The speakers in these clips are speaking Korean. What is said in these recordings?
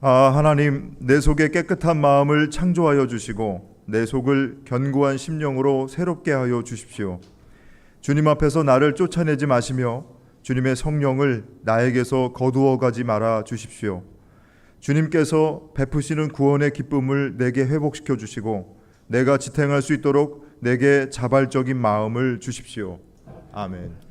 하나님, 내 속에 깨끗한 마음을 창조하여 주시고 내 속을 견고한 심령으로 새롭게 하여 주십시오. 주님 앞에서 나를 쫓아내지 마시며 주님의 성령을 나에게서 거두어 가지 말아 주십시오. 주님께서 베푸시는 구원의 기쁨을 내게 회복시켜 주시고 내가 지탱할 수 있도록 내게 자발적인 마음을 주십시오. 아멘.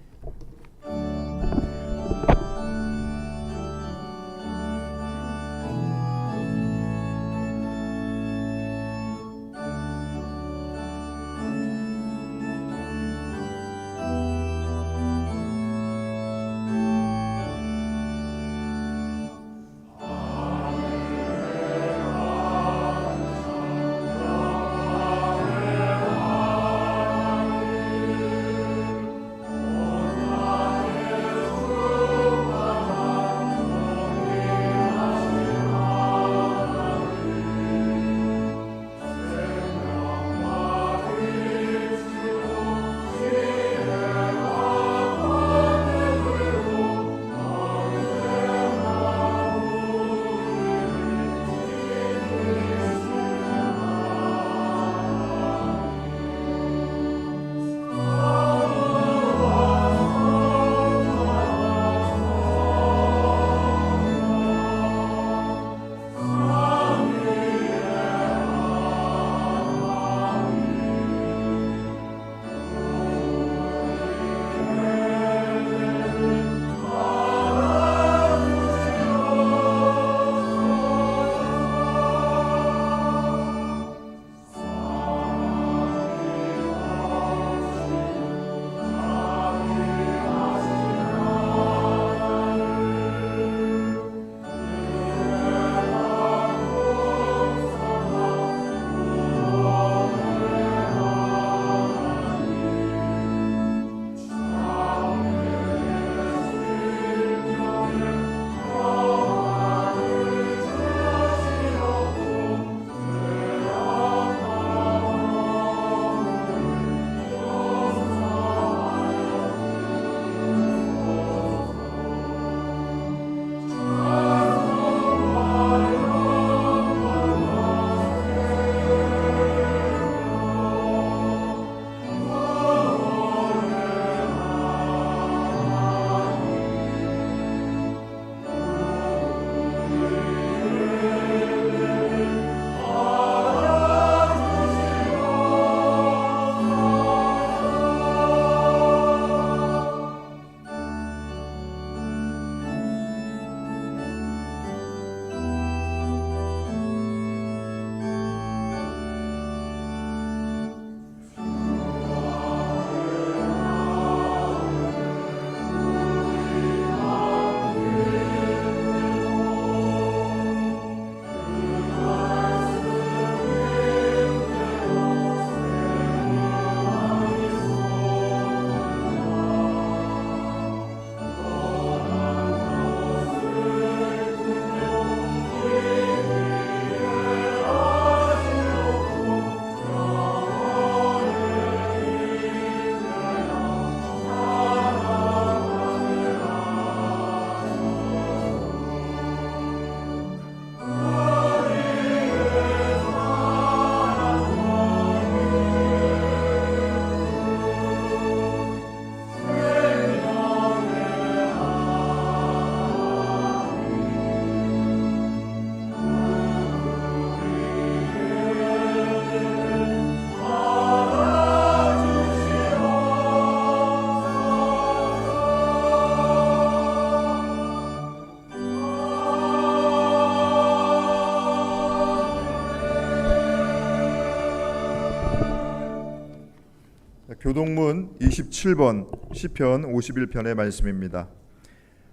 교동문 27번 시편 51편의 말씀입니다.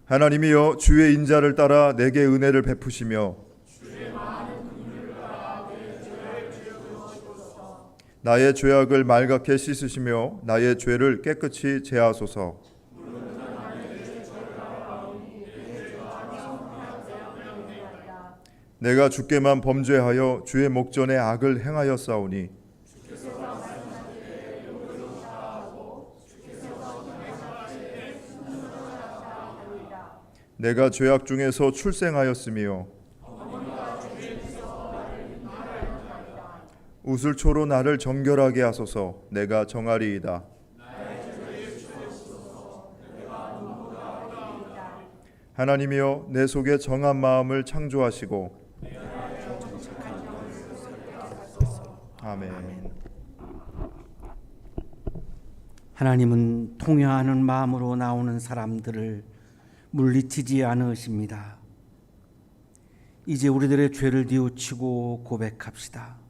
하나님이여, 주의 인자를 따라 내게 은혜를 베푸시며 나의 죄악을 말갛게 씻으시며 나의 죄를 깨끗이 제하소서. 내가 주께만 범죄하여 주의 목전에 악을 행하였사오니 내가 죄악 중에서 출생하였으며 우슬초로 나를 정결하게 하소서. 내가 정하리이다. 하나님이여, 내 속에 정한 마음을 창조하시고 아멘. 하나님은 통회하는 마음으로 나오는 사람들을 물리치지 않으십니다. 이제 우리들의 죄를 뉘우치고 고백합시다.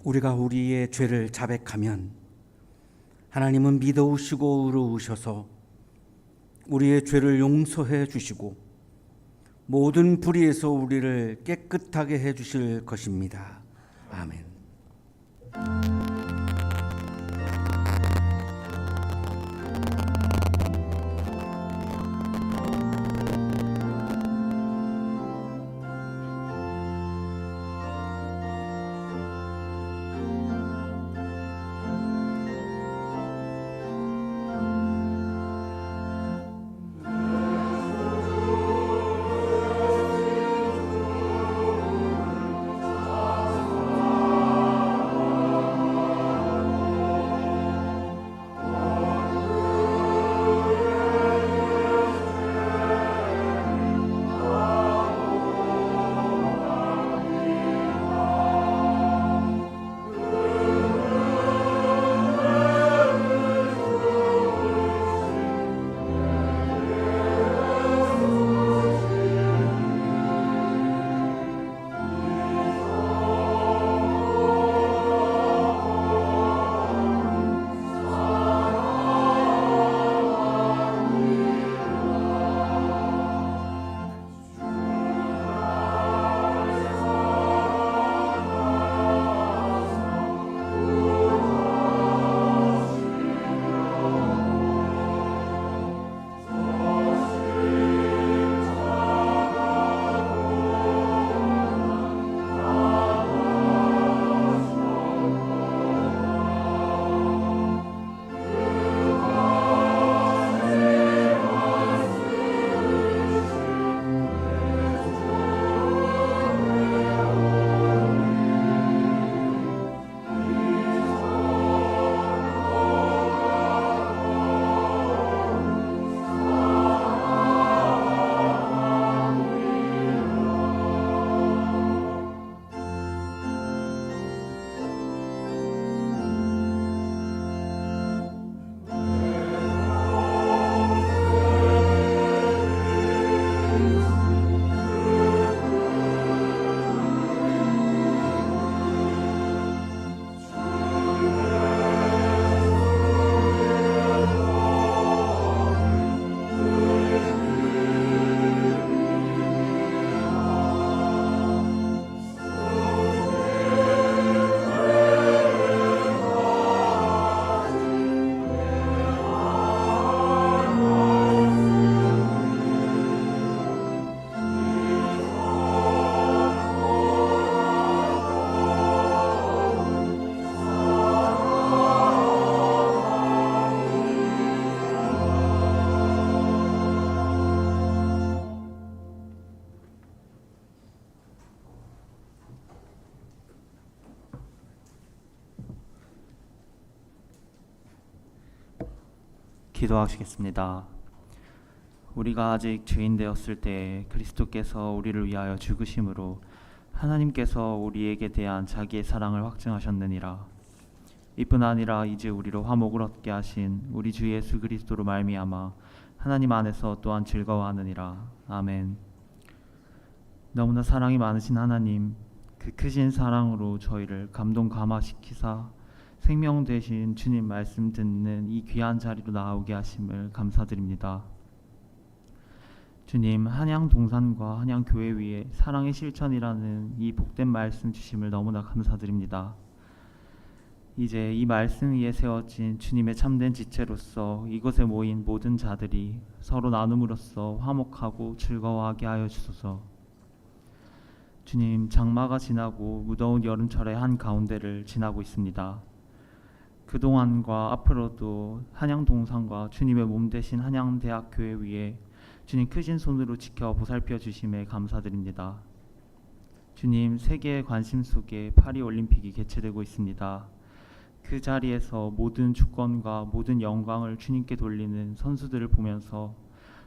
우리가 우리의 죄를 자백하면 하나님은 믿어오시고 의로우셔서 우리의 죄를 용서해 주시고 모든 불의에서 우리를 깨끗하게 해 주실 것입니다. 아멘. 기도하시겠습니다. 우리가 아직 죄인 되었을 때 그리스도께서 우리를 위하여 죽으심으로 하나님께서 우리에게 대한 자기의 사랑을 확증하셨느니라. 이뿐 아니라 이제 우리로 화목을 얻게 하신 우리 주 예수 그리스도로 말미암아 하나님 안에서 또한 즐거워하느니라. 아멘. 너무나 사랑이 많으신 하나님, 그 크신 사랑으로 저희를 감동 감화시키사 생명 되신 주님 말씀 듣는 이 귀한 자리로 나오게 하심을 감사드립니다. 주님, 한양 동산과 한양 교회 위에 사랑의 실천이라는 이 복된 말씀 주심을 너무나 감사드립니다. 이제 이 말씀 위에 세워진 주님의 참된 지체로서 이곳에 모인 모든 자들이 서로 나눔으로써 화목하고 즐거워하게 하여 주소서. 주님, 장마가 지나고 무더운 여름철의 한 가운데를 지나고 있습니다. 그동안과 앞으로도 한양 동산과 주님의 몸 되신 한양대학교회 위에 주님 크신 손으로 지켜 보살펴 주심에 감사드립니다. 주님, 세계의 관심 속에 파리 올림픽이 개최되고 있습니다. 그 자리에서 모든 주권과 모든 영광을 주님께 돌리는 선수들을 보면서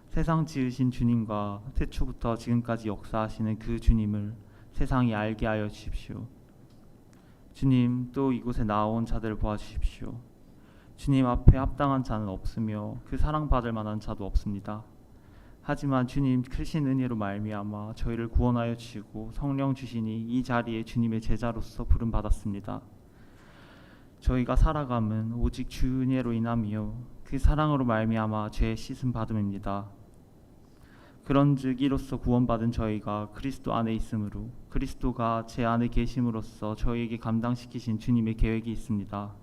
세상 지으신 주님과 태초부터 지금까지 역사하시는 그 주님을 세상이 알게 하여 주십시오. 주님, 또 이곳에 나온 자들을 보아주십시오. 주님 앞에 합당한 자는 없으며 그 사랑받을 만한 자도 없습니다. 하지만 주님 크신 은혜로 말미암아 저희를 구원하여 주시고 성령 주시니 이 자리에 주님의 제자로서 부름받았습니다. 저희가 살아감은 오직 주 은혜로 인함이요 그 사랑으로 말미암아 죄의 씻음 받음입니다. 그런즉 이로써 구원받은 저희가 그리스도 안에 있으므로 그리스도가 제 안에 계심으로써 저희에게 감당시키신 주님의 계획이 있습니다.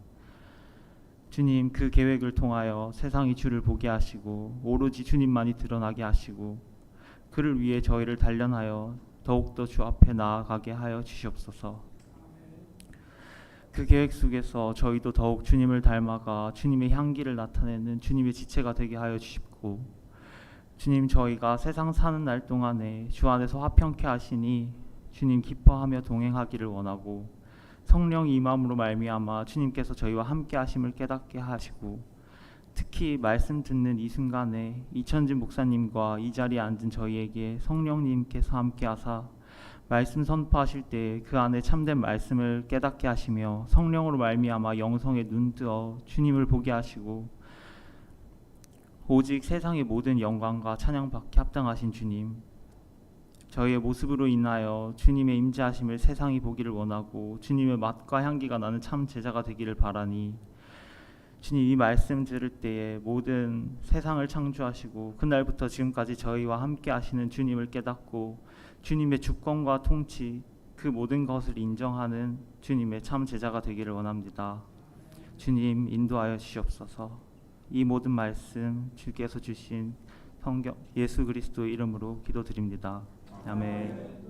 주님, 그 계획을 통하여 세상이 주를 보게 하시고 오로지 주님만이 드러나게 하시고 그를 위해 저희를 단련하여 더욱더 주 앞에 나아가게 하여 주시옵소서. 그 계획 속에서 저희도 더욱 주님을 닮아가 주님의 향기를 나타내는 주님의 지체가 되게 하여 주십고, 주님, 저희가 세상 사는 날 동안에 주 안에서 화평케 하시니 주님 기뻐하며 동행하기를 원하고, 성령 임함으로 말미암아 주님께서 저희와 함께 하심을 깨닫게 하시고, 특히 말씀 듣는 이 순간에 이천진 목사님과 이 자리에 앉은 저희에게 성령님께서 함께 하사 말씀 선포하실 때 그 안에 참된 말씀을 깨닫게 하시며 성령으로 말미암아 영성에 눈뜨어 주님을 보게 하시고, 오직 세상의 모든 영광과 찬양받게 합당하신 주님, 저희의 모습으로 인하여 주님의 임재하심을 세상이 보기를 원하고 주님의 맛과 향기가 나는 참 제자가 되기를 바라니, 주님, 이 말씀 들을 때에 모든 세상을 창조하시고 그날부터 지금까지 저희와 함께 하시는 주님을 깨닫고 주님의 주권과 통치, 그 모든 것을 인정하는 주님의 참 제자가 되기를 원합니다. 주님, 인도하여 주시옵소서. 이 모든 말씀 주께서 주신 성경 예수 그리스도의 이름으로 기도드립니다. 아멘.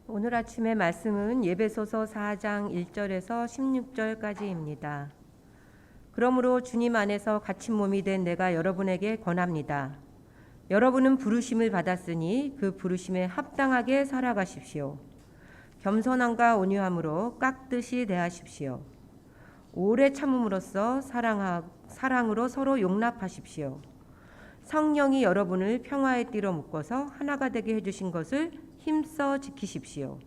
오늘 아침의 말씀은 예배소서 4장 1절에서 16절까지입니다. 그러므로 주님 안에서 갇힌 몸이 된 내가 여러분에게 권합니다. 여러분은 부르심을 받았으니 그 부르심에 합당하게 살아가십시오. 겸손함과 온유함으로 깍듯이 대하십시오. 오래 참음으로써 사랑으로 서로 용납하십시오. 성령이 여러분을 평화의 띠로 묶어서 하나가 되게 해주신 것을 힘써 지키십시오.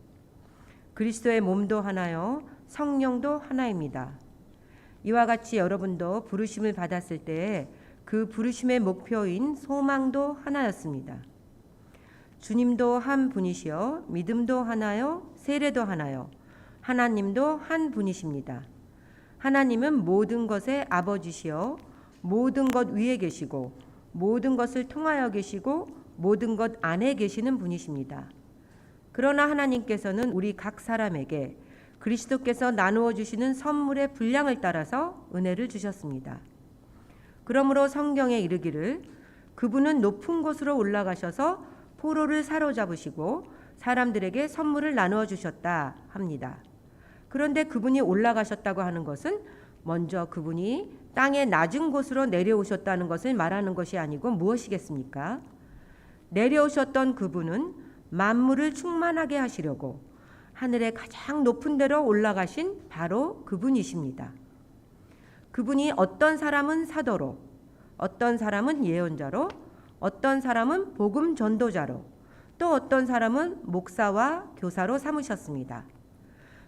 그리스도의 몸도 하나요, 성령도 하나입니다. 이와 같이 여러분도 부르심을 받았을 때에 그 부르심의 목표인 소망도 하나였습니다. 주님도 한 분이시요, 믿음도 하나요, 세례도 하나요, 하나님도 한 분이십니다. 하나님은 모든 것의 아버지시요, 모든 것 위에 계시고 모든 것을 통하여 계시고 모든 것 안에 계시는 분이십니다. 그러나 하나님께서는 우리 각 사람에게 그리스도께서 나누어 주시는 선물의 분량을 따라서 은혜를 주셨습니다. 그러므로 성경에 이르기를 그분은 높은 곳으로 올라가셔서 포로를 사로잡으시고 사람들에게 선물을 나누어 주셨다 합니다. 그런데 그분이 올라가셨다고 하는 것은 먼저 그분이 땅의 낮은 곳으로 내려오셨다는 것을 말하는 것이 아니고 무엇이겠습니까? 내려오셨던 그분은 만물을 충만하게 하시려고 하늘의 가장 높은 데로 올라가신 바로 그분이십니다. 그분이 어떤 사람은 사도로, 어떤 사람은 예언자로, 어떤 사람은 복음 전도자로, 또 어떤 사람은 목사와 교사로 삼으셨습니다.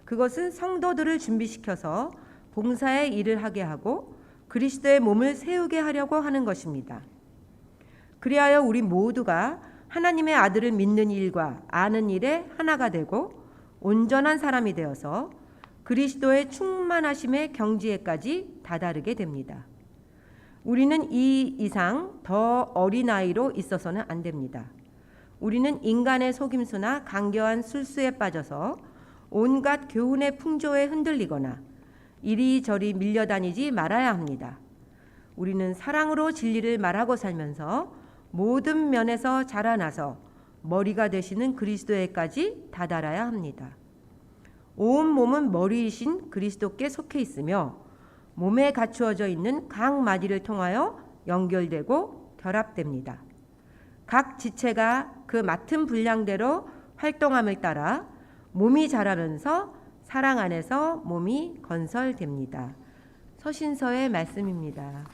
그것은 성도들을 준비시켜서 봉사의 일을 하게 하고 그리스도의 몸을 세우게 하려고 하는 것입니다. 그리하여 우리 모두가 하나님의 아들을 믿는 일과 아는 일에 하나가 되고 온전한 사람이 되어서 그리스도의 충만하심의 경지에까지 다다르게 됩니다. 우리는 이 이상 더 어린아이로 있어서는 안 됩니다. 우리는 인간의 속임수나 간교한 술수에 빠져서 온갖 교훈의 풍조에 흔들리거나 이리저리 밀려다니지 말아야 합니다. 우리는 사랑으로 진리를 말하고 살면서 모든 면에서 자라나서 머리가 되시는 그리스도에까지 다다라야 합니다. 온 몸은 머리이신 그리스도께 속해 있으며 몸에 갖추어져 있는 각 마디를 통하여 연결되고 결합됩니다. 각 지체가 그 맡은 분량대로 활동함을 따라 몸이 자라면서 사랑 안에서 몸이 건설됩니다. 서신서의 말씀입니다.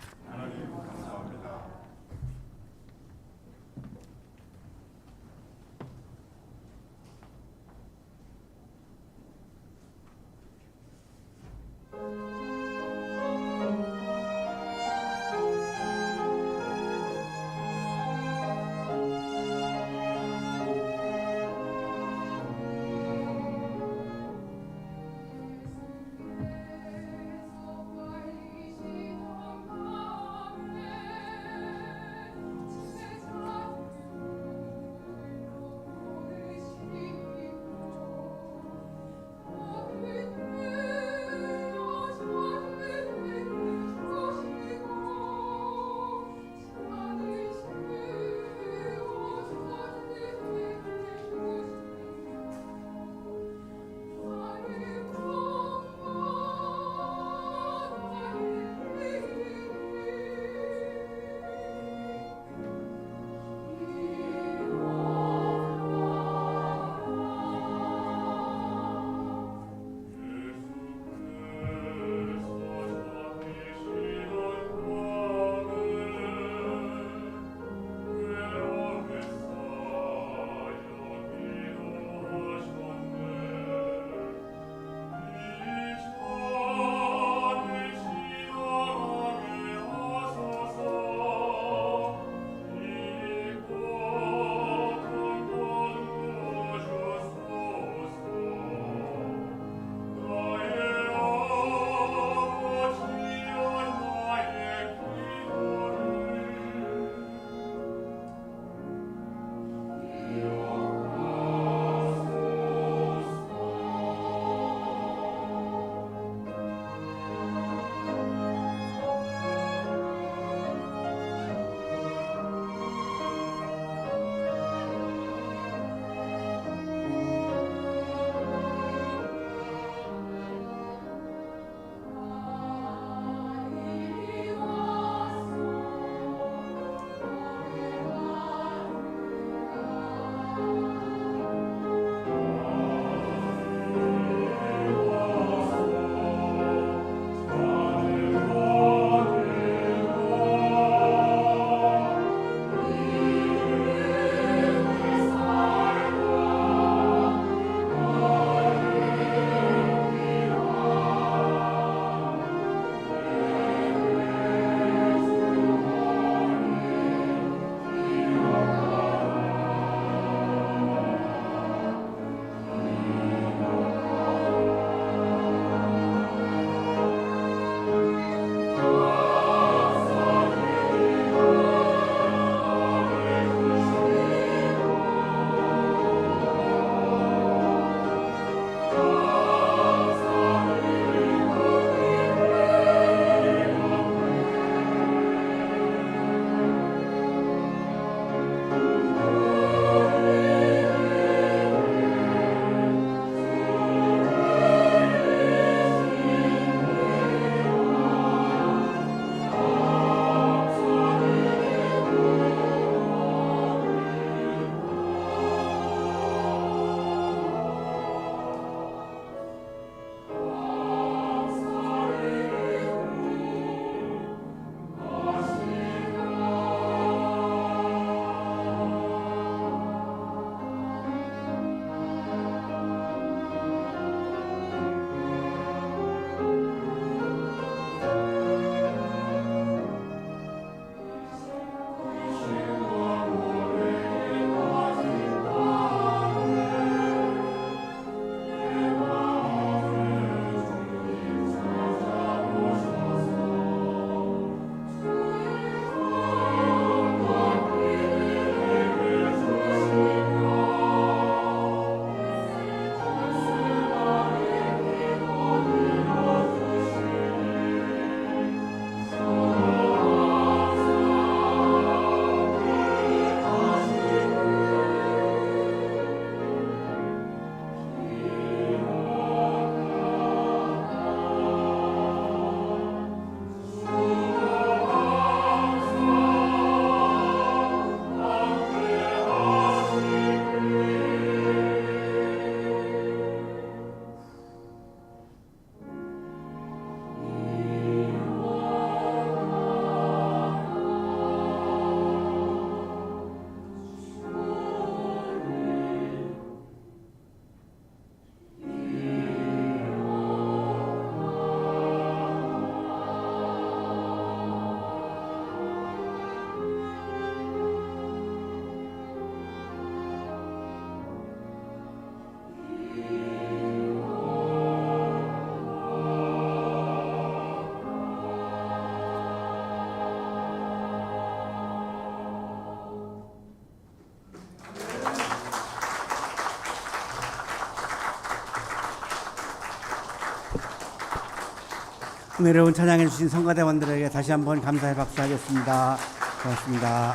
은혜로운 찬양해 주신 성가대원들에게 다시 한번 감사의 박수 하겠습니다. 고맙습니다.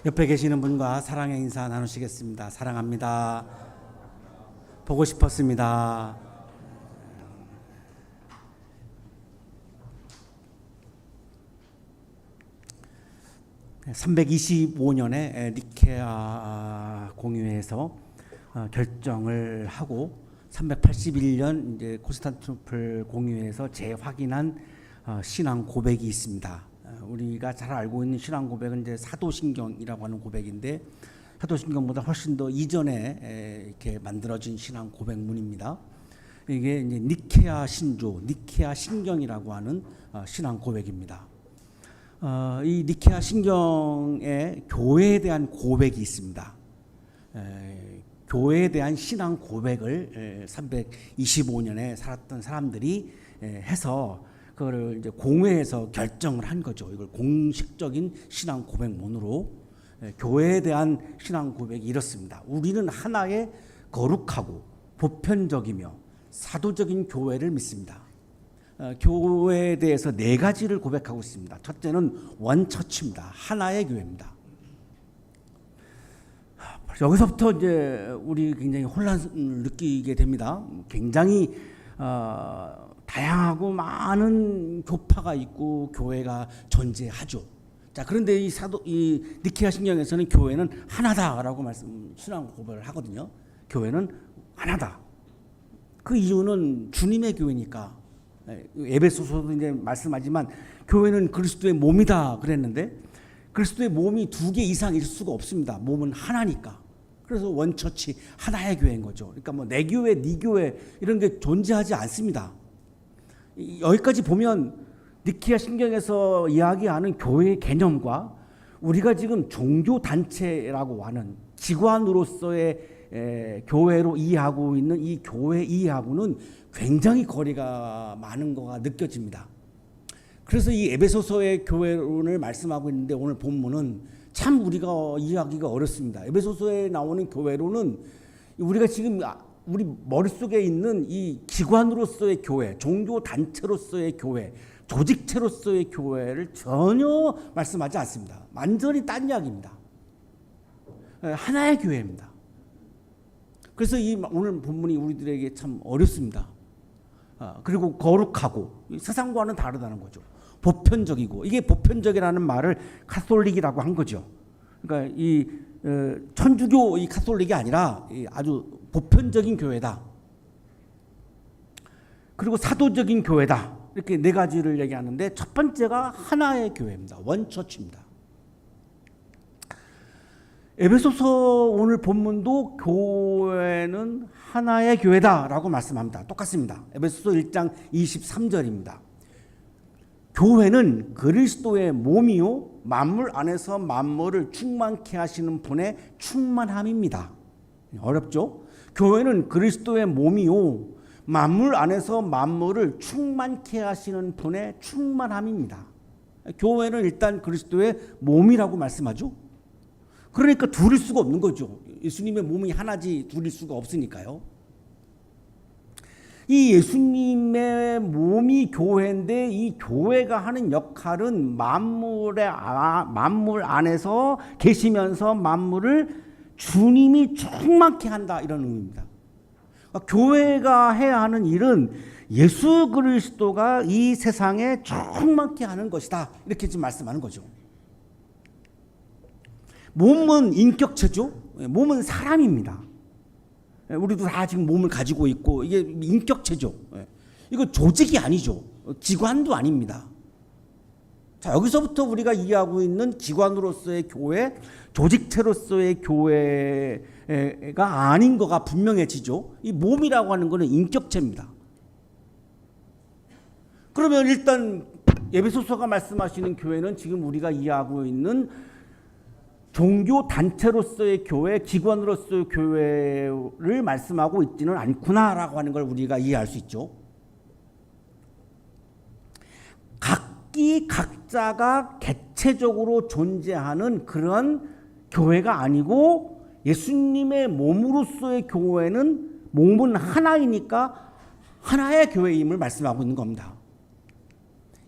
옆에 계시는 분과 사랑의 인사 나누시겠습니다. 사랑합니다. 보고 싶었습니다. (325년에) 니케아 공의회에서 결정을 하고 381년 이제 콘스탄티노플 공의회에서 재확인한 신앙 고백이 있습니다. 우리가 잘 알고 있는 신앙 고백은 이제 사도신경이라고 하는 고백인데, 사도신경보다 훨씬 더 이전에 이렇게 만들어진 신앙 고백문입니다. 이게 이제 니케아 신조, 니케아 신경이라고 하는 신앙 고백입니다. 이 니케아 신경에 교회에 대한 고백이 있습니다. 교회에 대한 신앙 고백을 325년에 살았던 사람들이 해서 그거를 이제 공회에서 결정을 한 거죠. 이걸 공식적인 신앙 고백문으로 교회에 대한 신앙 고백이 이렇습니다. 우리는 하나의 거룩하고 보편적이며 사도적인 교회를 믿습니다. 교회에 대해서 네 가지를 고백하고 있습니다. 첫째는 원처치입니다. 하나의 교회입니다. 여기서부터 이제 우리 굉장히 혼란을 느끼게 됩니다. 굉장히 다양하고 많은 교파가 있고 교회가 존재하죠. 자, 그런데 이 니케아 신경에서는 교회는 하나다라고 신앙 고백을 하거든요. 교회는 하나다. 그 이유는 주님의 교회니까. 에베소서도 이제 말씀하지만 교회는 그리스도의 몸이다 그랬는데, 그리스도의 몸이 두 개 이상일 수가 없습니다. 몸은 하나니까. 그래서 원처치, 하나의 교회인 거죠. 그러니까 뭐 내 교회, 네 교회 이런 게 존재하지 않습니다. 여기까지 보면 니케아 신경에서 이야기하는 교회의 개념과 우리가 지금 종교 단체라고 하는 기관으로서의 교회로 이해하고 있는 이 교회 이해하고는 굉장히 거리가 많은 거가 느껴집니다. 그래서 이 에베소서의 교회론을 말씀하고 있는데, 오늘 본문은 참 우리가 이해하기가 어렵습니다. 에베소서에 나오는 교회론은 우리가 지금 우리 머릿속에 있는 이 기관으로서의 교회, 종교 단체로서의 교회, 조직체로서의 교회를 전혀 말씀하지 않습니다. 완전히 딴 이야기입니다. 하나의 교회입니다. 그래서 이 오늘 본문이 우리들에게 참 어렵습니다. 그리고 거룩하고 세상과는 다르다는 거죠. 보편적이고, 이게 보편적이라는 말을 카톨릭이라고 한 거죠. 그러니까 이 천주교 이 카톨릭이 아니라 아주 보편적인 교회다. 그리고 사도적인 교회다. 이렇게 네 가지를 얘기하는데, 첫 번째가 하나의 교회입니다. 원처치입니다. 에베소서 오늘 본문도 교회는 하나의 교회다라고 말씀합니다. 똑같습니다. 에베소서 1장 23절입니다. 교회는 그리스도의 몸이요 만물 안에서 만물을 충만케 하시는 분의 충만함입니다. 어렵죠? 교회는 그리스도의 몸이요 만물 안에서 만물을 충만케 하시는 분의 충만함입니다. 교회는 일단 그리스도의 몸이라고 말씀하죠. 그러니까 둘일 수가 없는 거죠. 예수님의 몸이 하나지 둘일 수가 없으니까요. 이 예수님의 몸이 교회인데, 이 교회가 하는 역할은 만물 안에서 계시면서 만물을 주님이 충만케 한다, 이런 의미입니다. 그러니까 교회가 해야 하는 일은 예수 그리스도가 이 세상에 충만케 하는 것이다, 이렇게 지금 말씀하는 거죠. 몸은 인격체죠. 몸은 사람입니다. 우리도 다 지금 몸을 가지고 있고, 이게 인격체죠. 이거 조직이 아니죠. 기관도 아닙니다. 자, 여기서부터 우리가 이해하고 있는 기관으로서의 교회, 조직체로서의 교회가 아닌 거가 분명해지죠. 이 몸이라고 하는 거는 인격체입니다. 그러면 일단 에베소서가 말씀하시는 교회는 지금 우리가 이해하고 있는 종교 단체로서의 교회, 기관으로서의 교회를 말씀하고 있지는 않구나라고 하는 걸 우리가 이해할 수 있죠. 각자가 개체적으로 존재하는 그런 교회가 아니고, 예수님의 몸으로서의 교회는 몸은 하나이니까 하나의 교회임을 말씀하고 있는 겁니다.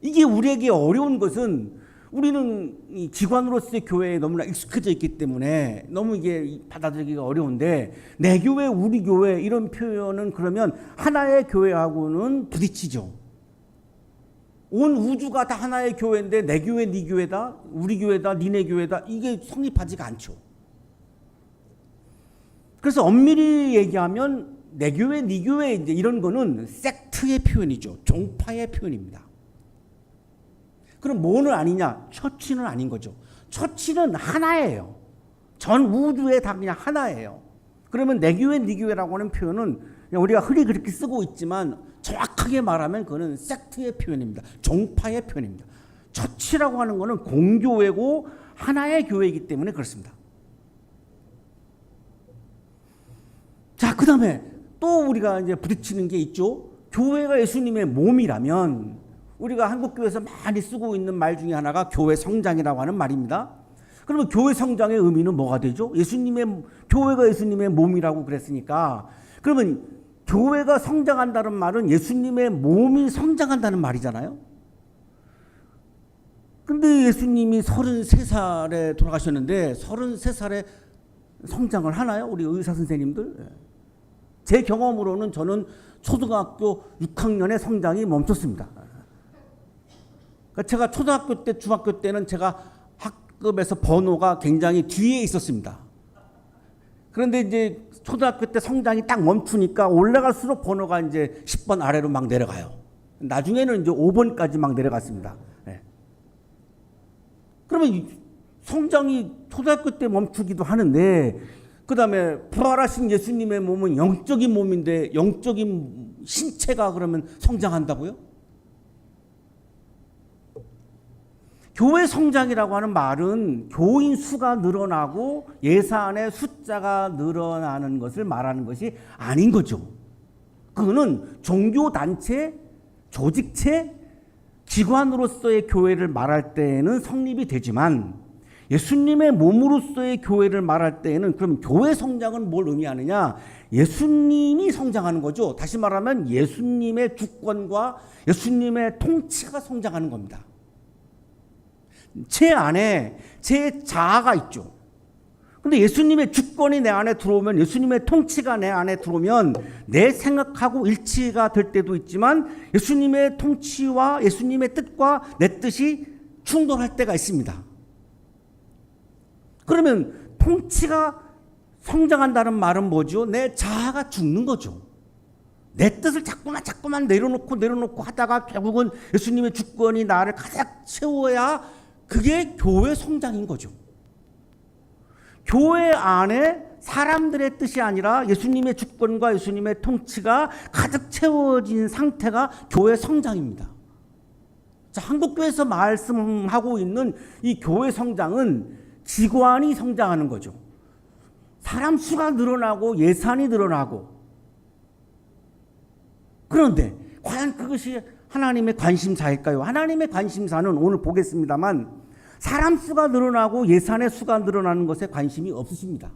이게 우리에게 어려운 것은 우리는 이 기관으로서의 교회에 너무나 익숙해져 있기 때문에 너무 이게 받아들이기가 어려운데 내 교회, 우리 교회 이런 표현은 그러면 하나의 교회하고는 부딪히죠. 온 우주가 다 하나의 교회인데 내 교회, 네 교회다, 우리 교회다, 니네 교회다 이게 성립하지가 않죠. 그래서 엄밀히 얘기하면 내 교회, 네 교회 이제 이런 거는 섹트의 표현이죠. 종파의 표현입니다. 그럼 뭐는 아니냐? 처치는 아닌 거죠. 처치는 하나예요. 전 우주에 다 그냥 하나예요. 그러면 내 교회, 네 교회라고 하는 표현은 그냥 우리가 흔히 그렇게 쓰고 있지만 정확하게 말하면 그거는 섹트의 표현입니다. 종파의 표현입니다. 처치라고 하는 거는 공교회고 하나의 교회이기 때문에 그렇습니다. 자, 그 다음에 또 우리가 이제 부딪히는 게 있죠. 교회가 예수님의 몸이라면 우리가 한국교회에서 많이 쓰고 있는 말 중에 하나가 교회 성장이라고 하는 말입니다. 그러면 교회 성장의 의미는 뭐가 되죠? 교회가 예수님의 몸이라고 그랬으니까 그러면 교회가 성장한다는 말은 예수님의 몸이 성장한다는 말이잖아요. 근데 예수님이 33살에 돌아가셨는데 33살에 성장을 하나요? 우리 의사 선생님들? 제 경험으로는 저는 초등학교 6학년의 성장이 멈췄습니다. 그러니까 제가 초등학교 때, 중학교 때는 제가 학급에서 번호가 굉장히 뒤에 있었습니다. 그런데 이제 초등학교 때 성장이 딱 멈추니까 올라갈수록 번호가 이제 10번 아래로 막 내려가요. 나중에는 이제 5번까지 막 내려갔습니다. 네. 그러면 성장이 초등학교 때 멈추기도 하는데 그 다음에 부활하신 예수님의 몸은 영적인 몸인데 영적인 신체가 그러면 성장한다고요? 교회 성장이라고 하는 말은 교인 수가 늘어나고 예산의 숫자가 늘어나는 것을 말하는 것이 아닌 거죠. 그거는 종교단체, 조직체, 기관으로서의 교회를 말할 때에는 성립이 되지만 예수님의 몸으로서의 교회를 말할 때에는 그럼 교회 성장은 뭘 의미하느냐? 예수님이 성장하는 거죠. 다시 말하면 예수님의 주권과 예수님의 통치가 성장하는 겁니다. 제 안에 제 자아가 있죠. 근데 예수님의 주권이 내 안에 들어오면 예수님의 통치가 내 안에 들어오면 내 생각하고 일치가 될 때도 있지만 예수님의 통치와 예수님의 뜻과 내 뜻이 충돌할 때가 있습니다. 그러면 통치가 성장한다는 말은 뭐죠? 내 자아가 죽는 거죠. 내 뜻을 자꾸만 내려놓고 하다가 결국은 예수님의 주권이 나를 가득 채워야 그게 교회 성장인 거죠. 교회 안에 사람들의 뜻이 아니라 예수님의 주권과 예수님의 통치가 가득 채워진 상태가 교회 성장입니다. 자, 한국교회에서 말씀하고 있는 이 교회 성장은 기관이 성장하는 거죠. 사람 수가 늘어나고 예산이 늘어나고. 그런데 과연 그것이 하나님의 관심사일까요? 하나님의 관심사는 오늘 보겠습니다만 사람 수가 늘어나고 예산의 수가 늘어나는 것에 관심이 없으십니다.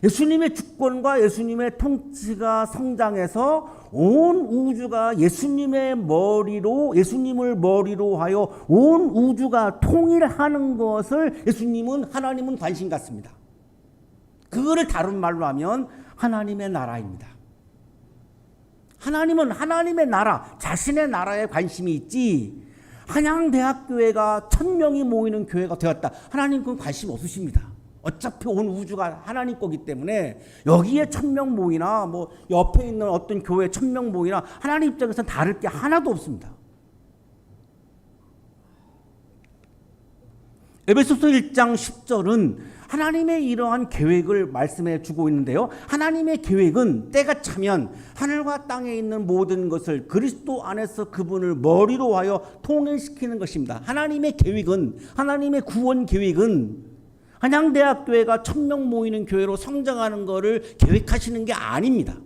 예수님의 주권과 예수님의 통치가 성장해서 온 우주가 예수님을 머리로 하여 온 우주가 통일하는 것을 하나님은 관심 갖습니다. 그거를 다른 말로 하면 하나님의 나라입니다. 하나님은 하나님의 나라, 자신의 나라에 관심이 있지 한양대학교회가 1000명이 모이는 교회가 되었다. 하나님 그건 관심 없으십니다. 어차피 온 우주가 하나님 거기 때문에 여기에 1000명 모이나 뭐 옆에 있는 어떤 교회에 1000명 모이나 하나님 입장에서는 다를 게 하나도 없습니다. 에베소서 1장 10절은 하나님의 이러한 계획을 말씀해 주고 있는데요. 하나님의 계획은 때가 차면 하늘과 땅에 있는 모든 것을 그리스도 안에서 그분을 머리로 하여 통일시키는 것입니다. 하나님의 계획은, 하나님의 구원 계획은 한양대학교회가 1000명 모이는 교회로 성장하는 것을 계획하시는 게 아닙니다.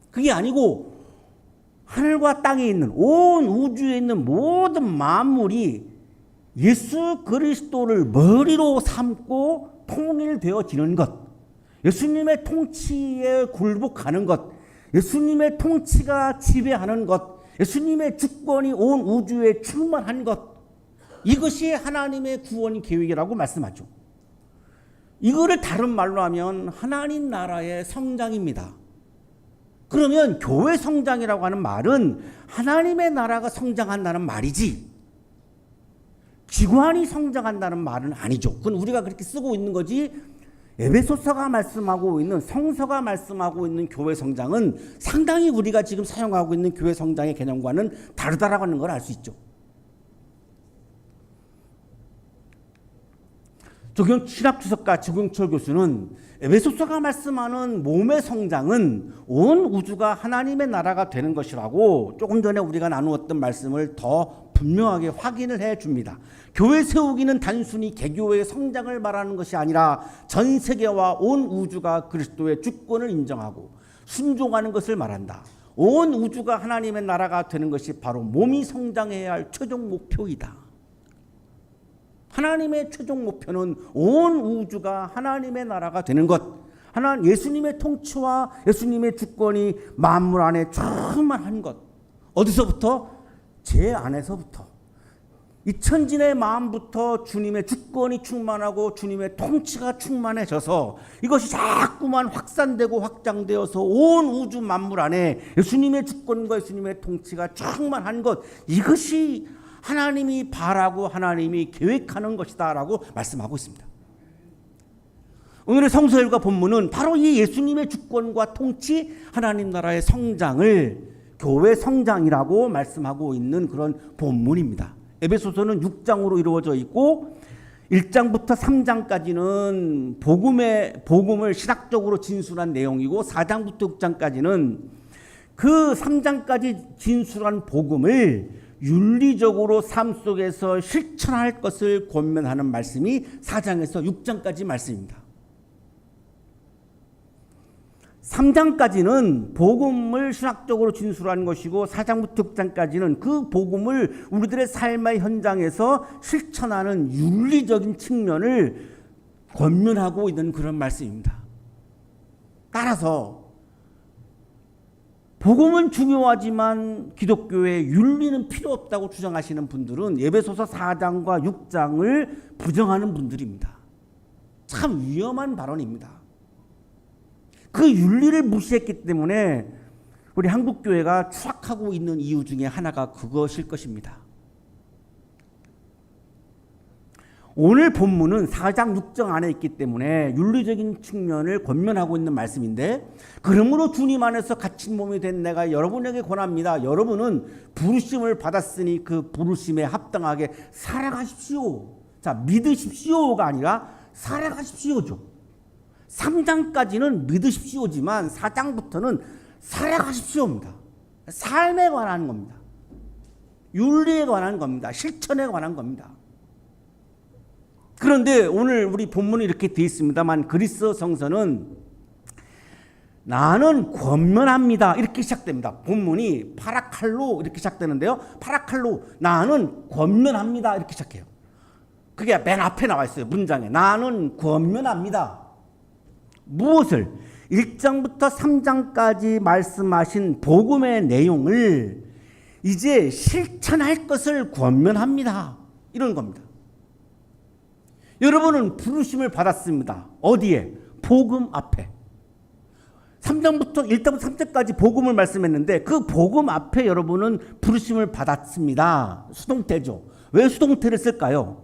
그게 아니고 하늘과 땅에 있는 온 우주에 있는 모든 만물이 예수 그리스도를 머리로 삼고 통일되어지는 것, 예수님의 통치에 굴복하는 것, 예수님의 통치가 지배하는 것, 예수님의 주권이 온 우주에 충만한 것, 이것이 하나님의 구원 계획이라고 말씀하죠. 이거를 다른 말로 하면 하나님 나라의 성장입니다. 그러면 교회 성장이라고 하는 말은 하나님의 나라가 성장한다는 말이지, 기관이 성장한다는 말은 아니죠. 그건 우리가 그렇게 쓰고 있는 거지, 에베소서가 말씀하고 있는, 성서가 말씀하고 있는 교회 성장은 상당히 우리가 지금 사용하고 있는 교회 성장의 개념과는 다르다라고 하는 걸 알 수 있죠. 조경 신학주석가 조경철 교수는 에베소서가 말씀하는 몸의 성장은 온 우주가 하나님의 나라가 되는 것이라고 조금 전에 우리가 나누었던 말씀을 더 분명하게 확인을 해 줍니다. 교회 세우기는 단순히 개교회의 성장을 말하는 것이 아니라 전 세계와 온 우주가 그리스도의 주권을 인정하고 순종하는 것을 말한다. 온 우주가 하나님의 나라가 되는 것이 바로 몸이 성장해야 할 최종 목표이다. 하나님의 최종 목표는 온 우주가 하나님의 나라가 되는 것, 예수님의 통치와 예수님의 주권이 만물 안에 충만한 것. 어디서부터? 제 안에서부터. 이 천진의 마음부터 주님의 주권이 충만하고 주님의 통치가 충만해져서 이것이 자꾸만 확산되고 확장되어서 온 우주 만물 안에 예수님의 주권과 예수님의 통치가 충만한 것, 이것이 하나님이 바라고 하나님이 계획하는 것이다 라고 말씀하고 있습니다. 오늘의 성서일과 본문은 바로 이 예수님의 주권과 통치, 하나님 나라의 성장을 교회 성장이라고 말씀하고 있는 그런 본문입니다. 에베소서는 6장으로 이루어져 있고 1장부터 3장까지는 복음을 신학적으로 진술한 내용이고 4장부터 6장까지는 그 3장까지 진술한 복음을 윤리적으로 삶 속에서 실천할 것을 권면하는 말씀이 4장에서 6장까지 말씀입니다. 3장까지는 복음을 신학적으로 진술하는 것이고 4장부터 6장까지는 그 복음을 우리들의 삶의 현장에서 실천하는 윤리적인 측면을 권면하고 있는 그런 말씀입니다. 따라서 복음은 중요하지만 기독교의 윤리는 필요 없다고 주장하시는 분들은 에베소서 4장과 6장을 부정하는 분들입니다. 참 위험한 발언입니다. 그 윤리를 무시했기 때문에 우리 한국교회가 추락하고 있는 이유 중에 하나가 그것일 것입니다. 오늘 본문은 4장 6장 안에 있기 때문에 윤리적인 측면을 권면하고 있는 말씀인데, 그러므로 주님 안에서 갇힌 몸이 된 내가 여러분에게 권합니다. 여러분은 부르심을 받았으니 그 부르심에 합당하게 살아가십시오. 자, 믿으십시오가 아니라 살아가십시오죠. 3장까지는 믿으십시오지만 4장부터는 살아가십시오입니다. 삶에 관한 겁니다. 윤리에 관한 겁니다. 실천에 관한 겁니다. 그런데 오늘 우리 본문이 이렇게 되어 있습니다만 그리스 성서는 나는 권면합니다 이렇게 시작됩니다. 본문이 파라칼로 이렇게 시작되는데요. 파라칼로, 나는 권면합니다 이렇게 시작해요. 그게 맨 앞에 나와 있어요. 문장에 나는 권면합니다. 무엇을? 1장부터 3장까지 말씀하신 복음의 내용을 이제 실천할 것을 권면합니다 이런 겁니다. 여러분은 부르심을 받았습니다. 어디에? 복음 앞에. 3장부터 1장부터 3장까지 복음을 말씀했는데 그 복음 앞에 여러분은 부르심을 받았습니다. 수동태죠. 왜 수동태를 쓸까요?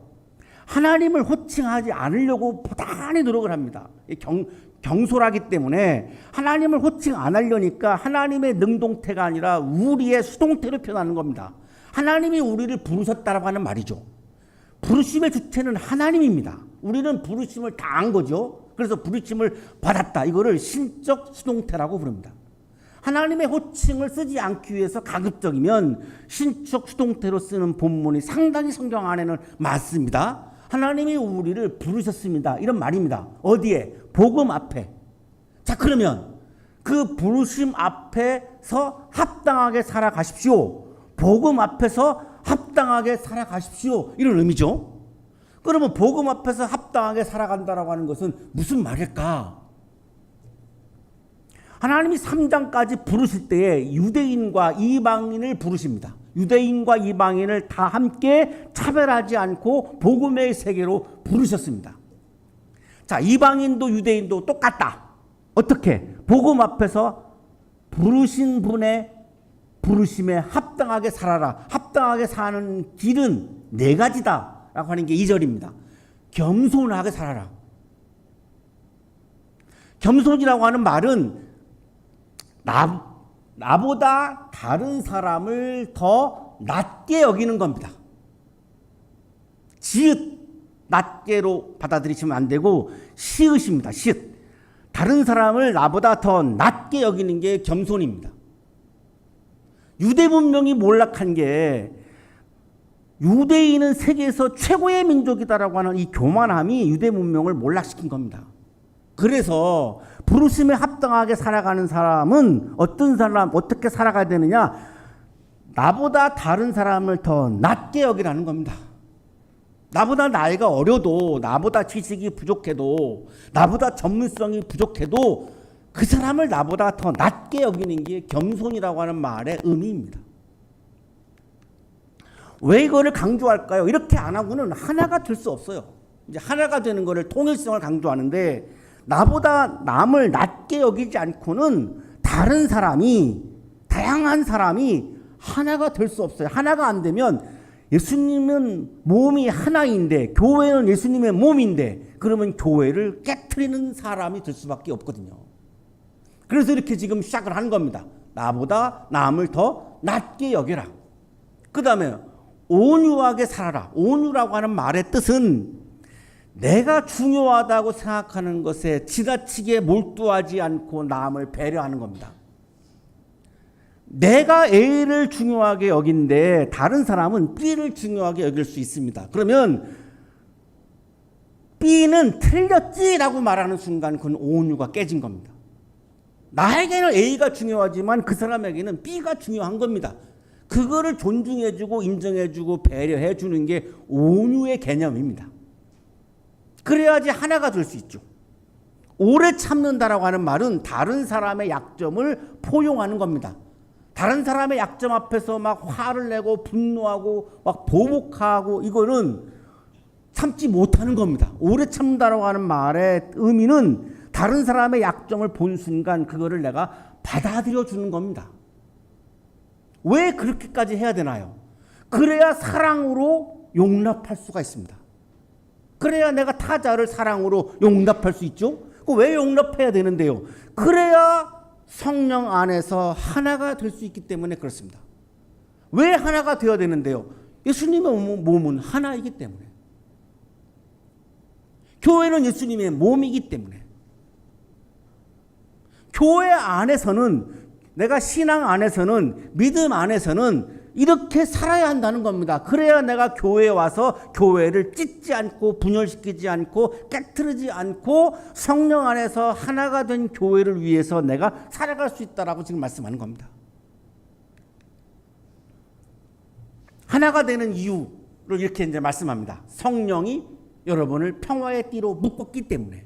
하나님을 호칭하지 않으려고 부단히 노력을 합니다. 경솔하기 때문에 하나님을 호칭 안 하려니까 하나님의 능동태가 아니라 우리의 수동태로 표현하는 겁니다. 하나님이 우리를 부르셨다라고 하는 말이죠. 부르심의 주체는 하나님입니다. 우리는 부르심을 당한 거죠. 그래서 부르심을 받았다. 이거를 신적 수동태라고 부릅니다. 하나님의 호칭을 쓰지 않기 위해서 가급적이면 신적 수동태로 쓰는 본문이 상당히 성경 안에는 많습니다. 하나님이 우리를 부르셨습니다. 이런 말입니다. 어디에? 복음 앞에. 자, 그러면 그 부르심 앞에서 합당하게 살아가십시오. 복음 앞에서 합당하게 살아가십시오. 이런 의미죠. 그러면 복음 앞에서 합당하게 살아간다라고 하는 것은 무슨 말일까? 하나님이 3장까지 부르실 때에 유대인과 이방인을 부르십니다. 유대인과 이방인을 다 함께 차별하지 않고 복음의 세계로 부르셨습니다. 자, 이방인도 유대인도 똑같다. 어떻게? 복음 앞에서 부르신 분의 부르심에 합당하게 살아라. 합당하게 사는 길은 네 가지다 라고 하는 게 2절입니다. 겸손하게 살아라. 겸손이라고 하는 말은 나보다 다른 사람을 더 낮게 여기는 겁니다. 지읒, 낮게로 받아들이시면 안 되고 시읒입니다. 시읒. 다른 사람을 나보다 더 낮게 여기는 게 겸손입니다. 유대 문명이 몰락한 게 유대인은 세계에서 최고의 민족이다라고 하는 이 교만함이 유대 문명을 몰락시킨 겁니다. 그래서 부르심에 합당하게 살아가는 사람은 어떤 사람, 어떻게 살아가야 되느냐? 나보다 다른 사람을 더 낮게 여기라는 겁니다. 나보다 나이가 어려도, 나보다 지식이 부족해도, 나보다 전문성이 부족해도 그 사람을 나보다 더 낮게 여기는 게 겸손이라고 하는 말의 의미입니다. 왜 이거를 강조할까요? 이렇게 안 하고는 하나가 될 수 없어요. 이제 하나가 되는 거를 통일성을 강조하는데, 나보다 남을 낮게 여기지 않고는 다른 사람이, 다양한 사람이 하나가 될 수 없어요. 하나가 안 되면 예수님은 몸이 하나인데, 교회는 예수님의 몸인데, 그러면 교회를 깨트리는 사람이 될 수밖에 없거든요. 그래서 이렇게 지금 시작을 한 겁니다. 나보다 남을 더 낮게 여겨라. 그 다음에 온유하게 살아라. 온유라고 하는 말의 뜻은 내가 중요하다고 생각하는 것에 지나치게 몰두하지 않고 남을 배려하는 겁니다. 내가 A를 중요하게 여긴데 다른 사람은 B를 중요하게 여길 수 있습니다. 그러면 B는 틀렸지라고 말하는 순간 그건 온유가 깨진 겁니다. 나에게는 A가 중요하지만 그 사람에게는 B가 중요한 겁니다. 그거를 존중해주고 인정해주고 배려해주는 게 온유의 개념입니다. 그래야지 하나가 될 수 있죠. 오래 참는다라고 하는 말은 다른 사람의 약점을 포용하는 겁니다. 다른 사람의 약점 앞에서 막 화를 내고 분노하고 막 보복하고 이거는 참지 못하는 겁니다. 오래 참는다라고 하는 말의 의미는 다른 사람의 약점을 본 순간 그거를 내가 받아들여 주는 겁니다. 왜 그렇게까지 해야 되나요? 그래야 사랑으로 용납할 수가 있습니다. 그래야 내가 타자를 사랑으로 용납할 수 있죠. 왜 용납해야 되는데요? 그래야 성령 안에서 하나가 될 수 있기 때문에 그렇습니다. 왜 하나가 되어야 되는데요? 예수님의 몸은 하나이기 때문에. 교회는 예수님의 몸이기 때문에. 교회 안에서는, 내가 신앙 안에서는, 믿음 안에서는 이렇게 살아야 한다는 겁니다. 그래야 내가 교회에 와서 교회를 찢지 않고 분열시키지 않고 깨트리지 않고 성령 안에서 하나가 된 교회를 위해서 내가 살아갈 수 있다라고 지금 말씀하는 겁니다. 하나가 되는 이유를 이렇게 이제 말씀합니다. 성령이 여러분을 평화의 띠로 묶었기 때문에.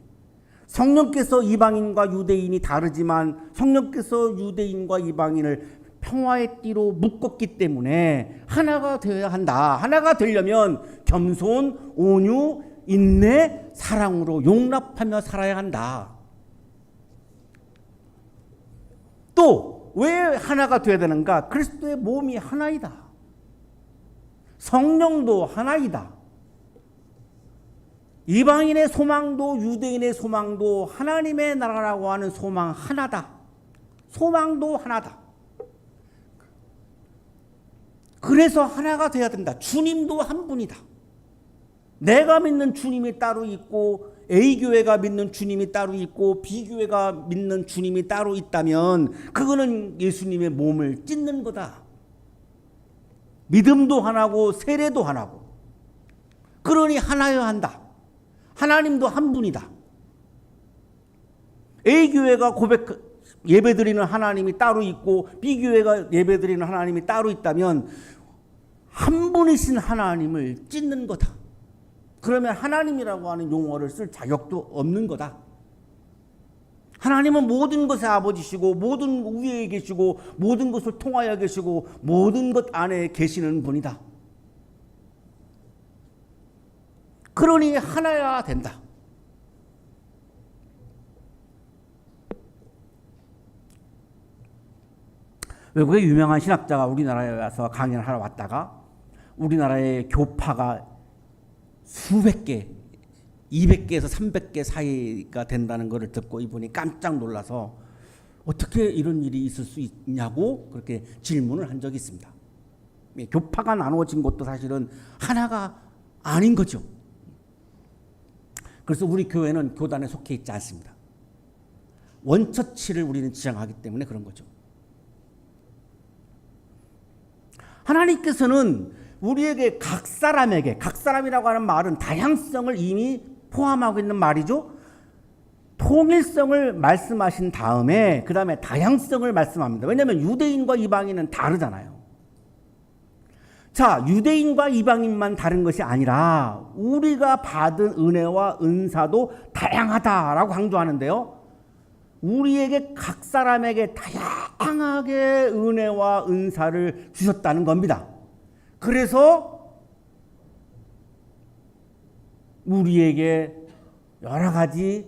성령께서 이방인과 유대인이 다르지만 성령께서 유대인과 이방인을 평화의 띠로 묶었기 때문에 하나가 되어야 한다. 하나가 되려면 겸손, 온유, 인내, 사랑으로 용납하며 살아야 한다. 또 왜 하나가 되어야 되는가? 그리스도의 몸이 하나이다. 성령도 하나이다. 이방인의 소망도 유대인의 소망도 하나님의 나라라고 하는 소망 하나다. 소망도 하나다. 그래서 하나가 돼야 된다. 주님도 한 분이다. 내가 믿는 주님이 따로 있고 A교회가 믿는 주님이 따로 있고 B교회가 믿는 주님이 따로 있다면 그거는 예수님의 몸을 찢는 거다. 믿음도 하나고 세례도 하나고. 그러니 하나여야 한다. 하나님도 한 분이다. A교회가 예배드리는 하나님이 따로 있고 B교회가 예배드리는 하나님이 따로 있다면 한 분이신 하나님을 찢는 거다. 그러면 하나님이라고 하는 용어를 쓸 자격도 없는 거다. 하나님은 모든 것의 아버지시고 모든 위에 계시고 모든 것을 통하여 계시고 모든 것 안에 계시는 분이다. 그러니 하나야 된다. 외국의 유명한 신학자가 우리나라에 와서 강연을 하러 왔다가 우리나라의 교파가 수백 개, 200개에서 300개 사이가 된다는 것을 듣고 이분이 깜짝 놀라서 어떻게 이런 일이 있을 수 있냐고 그렇게 질문을 한 적이 있습니다. 교파가 나누어진 것도 사실은 하나가 아닌 거죠. 그래서 우리 교회는 교단에 속해 있지 않습니다. 원처치를 우리는 지향하기 때문에 그런 거죠. 하나님께서는 우리에게 각 사람이라고 하는 말은 다양성을 이미 포함하고 있는 말이죠. 통일성을 말씀하신 다음에 그 다음에 다양성을 말씀합니다. 왜냐하면 유대인과 이방인은 다르잖아요. 자, 유대인과 이방인만 다른 것이 아니라 우리가 받은 은혜와 은사도 다양하다라고 강조하는데요. 우리에게 각 사람에게 다양하게 은혜와 은사를 주셨다는 겁니다. 그래서 우리에게 여러 가지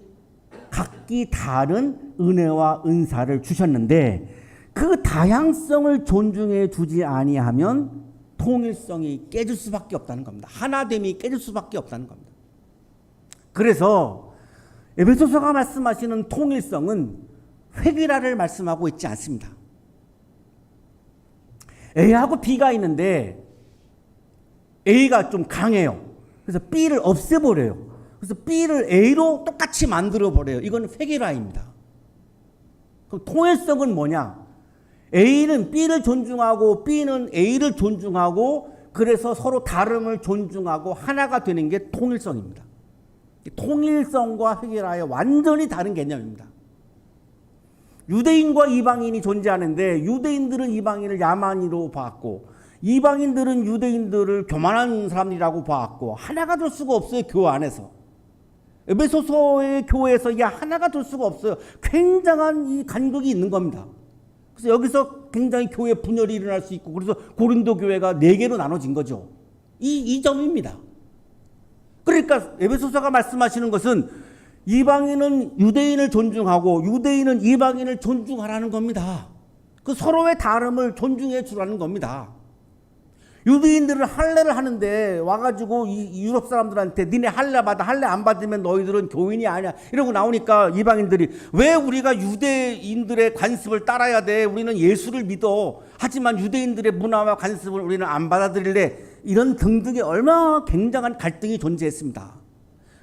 각기 다른 은혜와 은사를 주셨는데 그 다양성을 존중해 주지 아니하면 통일성이 깨질 수밖에 없다는 겁니다. 하나됨이 깨질 수밖에 없다는 겁니다. 그래서 에베소서가 말씀하시는 통일성은 획일화를 말씀하고 있지 않습니다. A하고 B가 있는데 A가 좀 강해요. 그래서 B를 없애버려요. 그래서 B를 A로 똑같이 만들어버려요. 이건 획일화입니다. 그럼 통일성은 뭐냐? A는 B를 존중하고 B는 A를 존중하고 그래서 서로 다름을 존중하고 하나가 되는 게 통일성입니다. 통일성과 획일화의 완전히 다른 개념입니다. 유대인과 이방인이 존재하는데 유대인들은 이방인을 야만이로 봤고 이방인들은 유대인들을 교만한 사람이라고 봤고 하나가 될 수가 없어요. 교회 안에서. 에베소서의 교회에서 하나가 될 수가 없어요. 굉장한 이 간극이 있는 겁니다. 그래서 여기서 굉장히 교회 분열이 일어날 수 있고 그래서 고린도 교회가 4개로 나눠진 거죠. 이 점입니다. 그러니까 에베소서가 말씀하시는 것은 이방인은 유대인을 존중하고 유대인은 이방인을 존중하라는 겁니다. 그 서로의 다름을 존중해 주라는 겁니다. 유대인들은 할례를 하는데 와가지고 이 유럽 사람들한테 니네 할례 받아, 할례 안 받으면 너희들은 교인이 아니야 이러고 나오니까 이방인들이 왜 우리가 유대인들의 관습을 따라야 돼? 우리는 예수를 믿어. 하지만 유대인들의 문화와 관습을 우리는 안 받아들일래. 이런 등등의 얼마나 굉장한 갈등이 존재했습니다.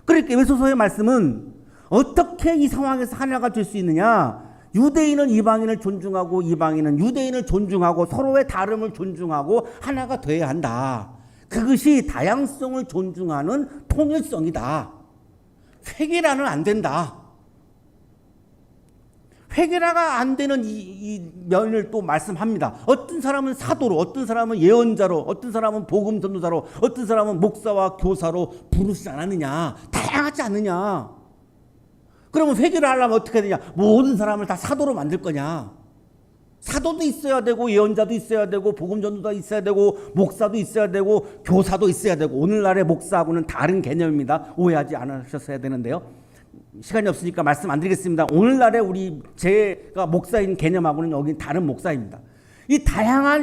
그러니까 에베소서의 말씀은 어떻게 이 상황에서 하나가 될 수 있느냐? 유대인은 이방인을 존중하고 이방인은 유대인을 존중하고 서로의 다름을 존중하고 하나가 돼야 한다. 그것이 다양성을 존중하는 통일성이다. 획일화는 안 된다. 획일화가 안 되는 이 면을 또 말씀합니다. 어떤 사람은 사도로, 어떤 사람은 예언자로, 어떤 사람은 복음 전도자로, 어떤 사람은 목사와 교사로 부르시지 않았느냐. 다양하지 않느냐. 그러면 획일화 하려면 어떻게 되냐? 모든 사람을 다 사도로 만들 거냐? 사도도 있어야 되고 예언자도 있어야 되고 복음 전도도 있어야 되고 목사도 있어야 되고 교사도 있어야 되고 오늘날의 목사하고는 다른 개념입니다. 오해하지 않으셨어야 되는데요. 시간이 없으니까 말씀 안 드리겠습니다. 오늘날의 제가 목사인 개념하고는 여기 다른 목사입니다. 이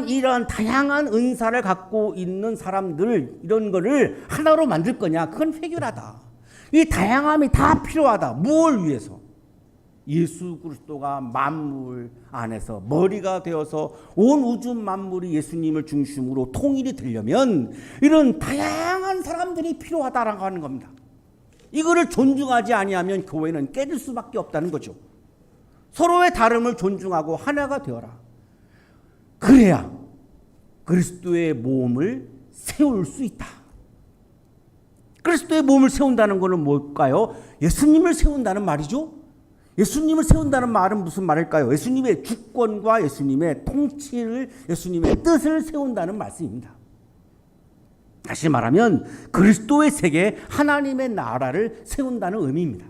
이런 다양한 은사를 갖고 있는 사람들 이런 거를 하나로 만들 거냐? 그건 획일화다. 이 다양함이 다 필요하다. 무엇을 위해서? 예수 그리스도가 만물 안에서 머리가 되어서 온 우주 만물이 예수님을 중심으로 통일이 되려면 이런 다양한 사람들이 필요하다라고 하는 겁니다. 이거를 존중하지 아니하면 교회는 깨질 수밖에 없다는 거죠. 서로의 다름을 존중하고 하나가 되어라. 그래야 그리스도의 몸을 세울 수 있다. 그리스도의 몸을 세운다는 것은 뭘까요? 예수님을 세운다는 말이죠. 예수님을 세운다는 말은 무슨 말일까요? 예수님의 주권과 예수님의 통치를, 예수님의 뜻을 세운다는 말씀입니다. 다시 말하면 그리스도의 세계, 하나님의 나라를 세운다는 의미입니다.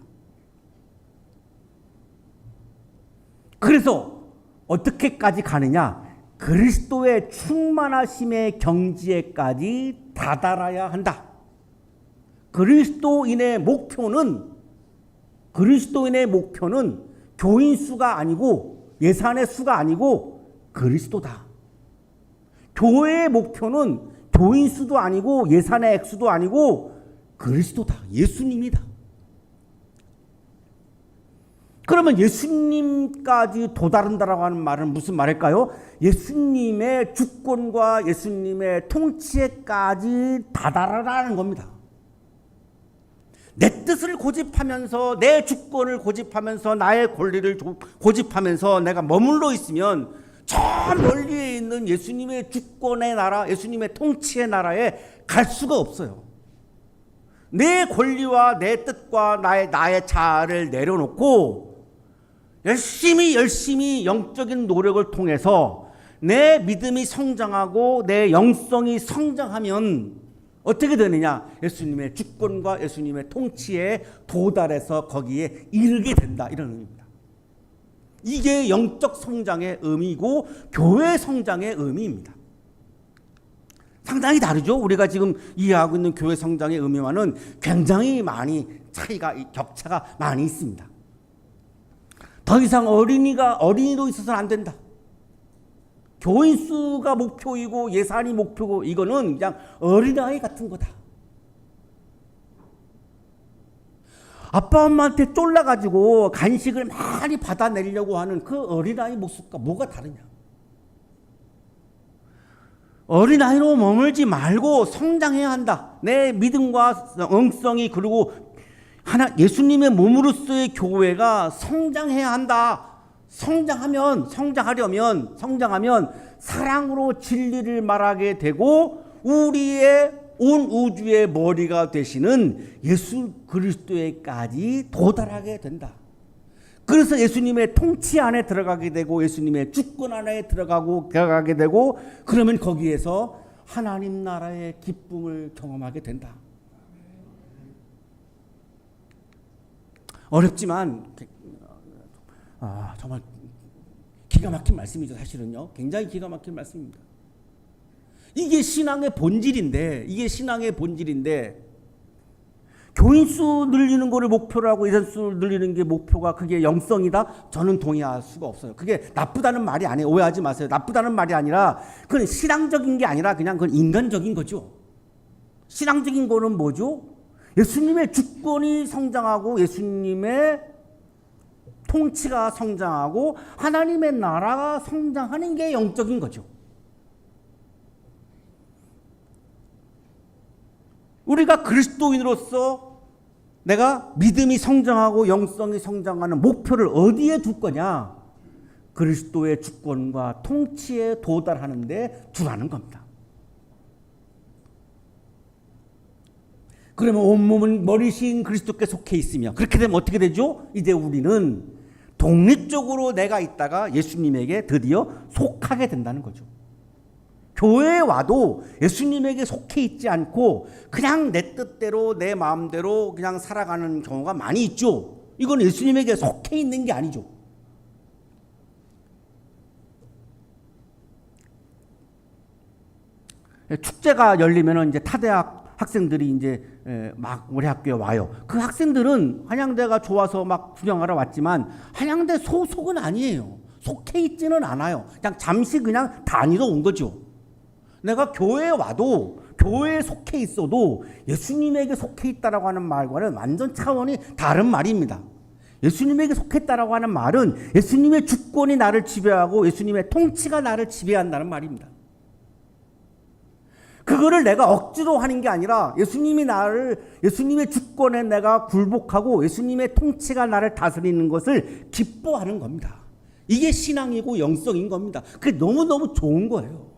그래서 어떻게까지 가느냐? 그리스도의 충만하심의 경지에까지 다다라야 한다. 그리스도인의 목표는 교인 수가 아니고 예산의 수가 아니고 그리스도다. 교회의 목표는 교인 수도 아니고 예산의 액수도 아니고 그리스도다. 예수님이다. 그러면 예수님까지 도다른다라고 하는 말은 무슨 말일까요? 예수님의 주권과 예수님의 통치에까지 다다르라는 겁니다. 내 뜻을 고집하면서 내 주권을 고집하면서 나의 권리를 고집하면서 내가 머물러 있으면 저 멀리에 있는 예수님의 주권의 나라, 예수님의 통치의 나라에 갈 수가 없어요. 내 권리와 내 뜻과 나의 자아를 내려놓고 열심히 영적인 노력을 통해서 내 믿음이 성장하고 내 영성이 성장하면 어떻게 되느냐? 예수님의 주권과 예수님의 통치에 도달해서 거기에 이르게 된다. 이런 의미입니다. 이게 영적 성장의 의미고 교회 성장의 의미입니다. 상당히 다르죠? 우리가 지금 이해하고 있는 교회 성장의 의미와는 굉장히 많이 격차가 많이 있습니다. 더 이상 어린이도 있어서는 안 된다. 교인 수가 목표이고 예산이 목표고 이거는 그냥 어린아이 같은 거다. 아빠 엄마한테 쫄라가지고 간식을 많이 받아내려고 하는 그 어린아이 모습과 뭐가 다르냐. 어린아이로 머물지 말고 성장해야 한다. 내 믿음과 영성이 그리고 예수님의 몸으로서의 교회가 성장해야 한다. 성장하면 사랑으로 진리를 말하게 되고 우리의 온 우주의 머리가 되시는 예수 그리스도에까지 도달하게 된다. 그래서 예수님의 통치 안에 들어가게 되고 예수님의 주권 안에 들어가게 되고 그러면 거기에서 하나님 나라의 기쁨을 경험하게 된다. 어렵지만 정말 기가 막힌 말씀이죠. 사실은요. 굉장히 기가 막힌 말씀입니다. 이게 신앙의 본질인데 교인 수 늘리는 거를 목표로 하고 예산 수 늘리는 게 목표가 그게 영성이다? 저는 동의할 수가 없어요. 그게 나쁘다는 말이 아니에요. 오해하지 마세요. 나쁘다는 말이 아니라 그건 신앙적인 게 아니라 그냥 그건 인간적인 거죠. 신앙적인 거는 뭐죠? 예수님의 주권이 성장하고 예수님의 통치가 성장하고 하나님의 나라가 성장하는 게 영적인 거죠. 우리가 그리스도인으로서 내가 믿음이 성장하고 영성이 성장하는 목표를 어디에 둘 거냐? 그리스도의 주권과 통치에 도달하는 데 두라는 겁니다. 그러면 온몸은 머리신 그리스도께 속해 있으며 그렇게 되면 어떻게 되죠? 이제 우리는 독립적으로 내가 있다가 예수님에게 드디어 속하게 된다는 거죠. 교회에 와도 예수님에게 속해 있지 않고 그냥 내 뜻대로 내 마음대로 그냥 살아가는 경우가 많이 있죠. 이건 예수님에게 속해 있는 게 아니죠. 축제가 열리면 이제 타대학 학생들이 이제 막 우리 학교에 와요. 그 학생들은 한양대가 좋아서 막 구경하러 왔지만 한양대 소속은 아니에요. 속해 있지는 않아요. 그냥 잠시 그냥 다니러 온 거죠. 내가 교회에 와도 교회에 속해 있어도 예수님에게 속해 있다라고 하는 말과는 완전 차원이 다른 말입니다. 예수님에게 속했다라고 하는 말은 예수님의 주권이 나를 지배하고 예수님의 통치가 나를 지배한다는 말입니다. 그거를 내가 억지로 하는 게 아니라 예수님의 주권에 내가 굴복하고 예수님의 통치가 나를 다스리는 것을 기뻐하는 겁니다. 이게 신앙이고 영성인 겁니다. 그게 너무너무 좋은 거예요.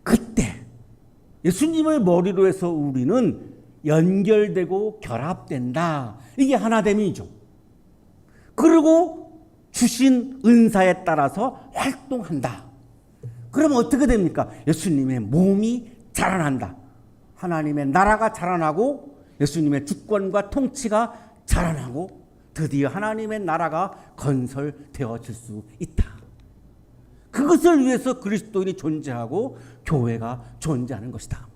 그때 예수님을 머리로 해서 우리는 연결되고 결합된다. 이게 하나됨이죠. 그리고 주신 은사에 따라서 활동한다. 그러면 어떻게 됩니까? 예수님의 몸이 자라난다. 하나님의 나라가 자라나고 예수님의 주권과 통치가 자라나고 드디어 하나님의 나라가 건설되어질 수 있다. 그것을 위해서 그리스도인이 존재하고 교회가 존재하는 것이다.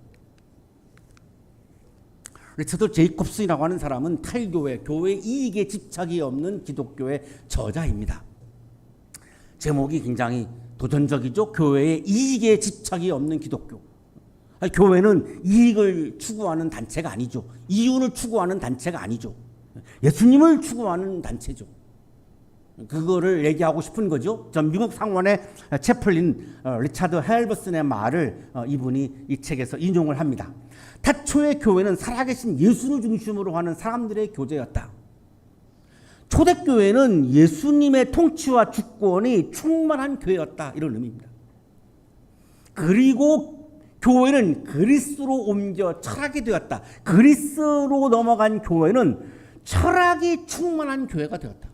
리처드 제이콥스라고 하는 사람은 탈교회, 교회 이익에 집착이 없는 기독교의 저자입니다. 제목이 굉장히 도전적이죠. 교회의 이익에 집착이 없는 기독교. 교회는 이익을 추구하는 단체가 아니죠. 이윤을 추구하는 단체가 아니죠. 예수님을 추구하는 단체죠. 그거를 얘기하고 싶은 거죠. 전 미국 상원의 채플린 리차드 헬버슨의 말을 이분이 이 책에서 인용을 합니다. 태초의 교회는 살아계신 예수를 중심으로 하는 사람들의 교제였다. 초대교회는 예수님의 통치와 주권이 충만한 교회였다. 이런 의미입니다. 그리고 교회는 그리스로 옮겨 철학이 되었다. 그리스로 넘어간 교회는 철학이 충만한 교회가 되었다.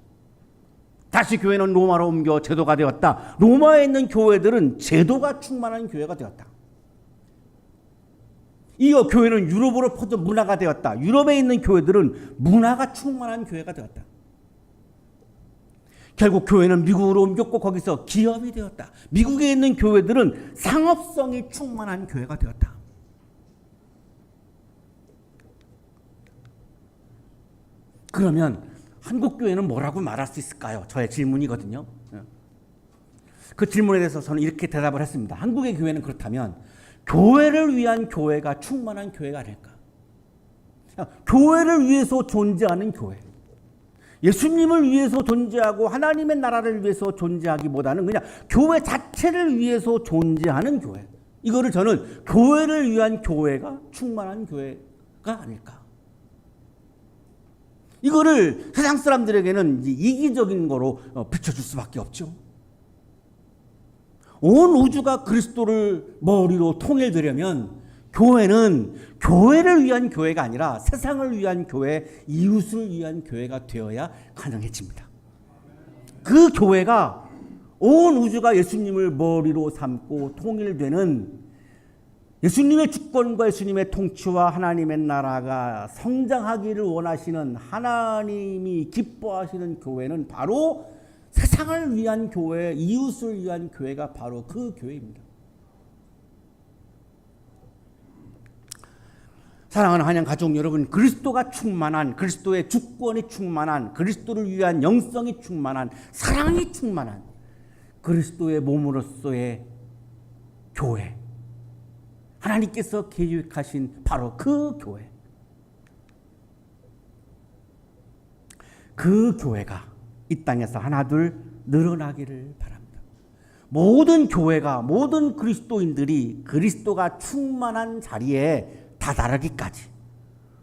다시 교회는 로마로 옮겨 제도가 되었다. 로마에 있는 교회들은 제도가 충만한 교회가 되었다. 이어 교회는 유럽으로 퍼져 문화가 되었다. 유럽에 있는 교회들은 문화가 충만한 교회가 되었다. 결국 교회는 미국으로 옮겼고 거기서 기업이 되었다. 미국에 있는 교회들은 상업성이 충만한 교회가 되었다. 그러면 한국 교회는 뭐라고 말할 수 있을까요? 저의 질문이거든요. 그 질문에 대해서 저는 이렇게 대답을 했습니다. 한국의 교회는 그렇다면 교회를 위한 교회가 충만한 교회가 아닐까? 교회를 위해서 존재하는 교회. 예수님을 위해서 존재하고 하나님의 나라를 위해서 존재하기보다는 그냥 교회 자체를 위해서 존재하는 교회. 이거를 저는 교회를 위한 교회가 충만한 교회가 아닐까. 이거를 세상 사람들에게는 이기적인 거로 비춰줄 수밖에 없죠. 온 우주가 그리스도를 머리로 통일되려면 교회는 교회를 위한 교회가 아니라 세상을 위한 교회, 이웃을 위한 교회가 되어야 가능해집니다. 그 교회가 온 우주가 예수님을 머리로 삼고 통일되는 예수님의 주권과 예수님의 통치와 하나님의 나라가 성장하기를 원하시는 하나님이 기뻐하시는 교회는 바로 세상을 위한 교회, 이웃을 위한 교회가 바로 그 교회입니다. 사랑하는 한양 가족 여러분, 그리스도가 충만한, 그리스도의 주권이 충만한, 그리스도를 위한 영성이 충만한, 사랑이 충만한 그리스도의 몸으로서의 교회, 하나님께서 계획하신 바로 그 교회, 그 교회가 이 땅에서 하나둘 늘어나기를 바랍니다. 모든 교회가, 모든 그리스도인들이 그리스도가 충만한 자리에 다다르기까지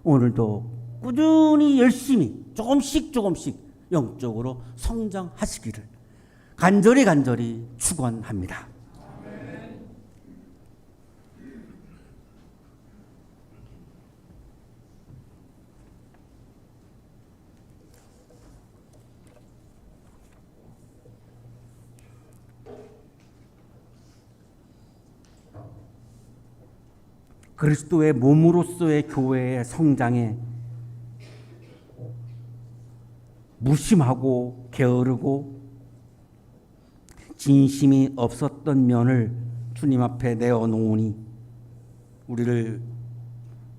오늘도 꾸준히 열심히 조금씩 영적으로 성장하시기를 간절히 축원합니다. 그리스도의 몸으로서의 교회의 성장에 무심하고 게으르고 진심이 없었던 면을 주님 앞에 내어놓으니 우리를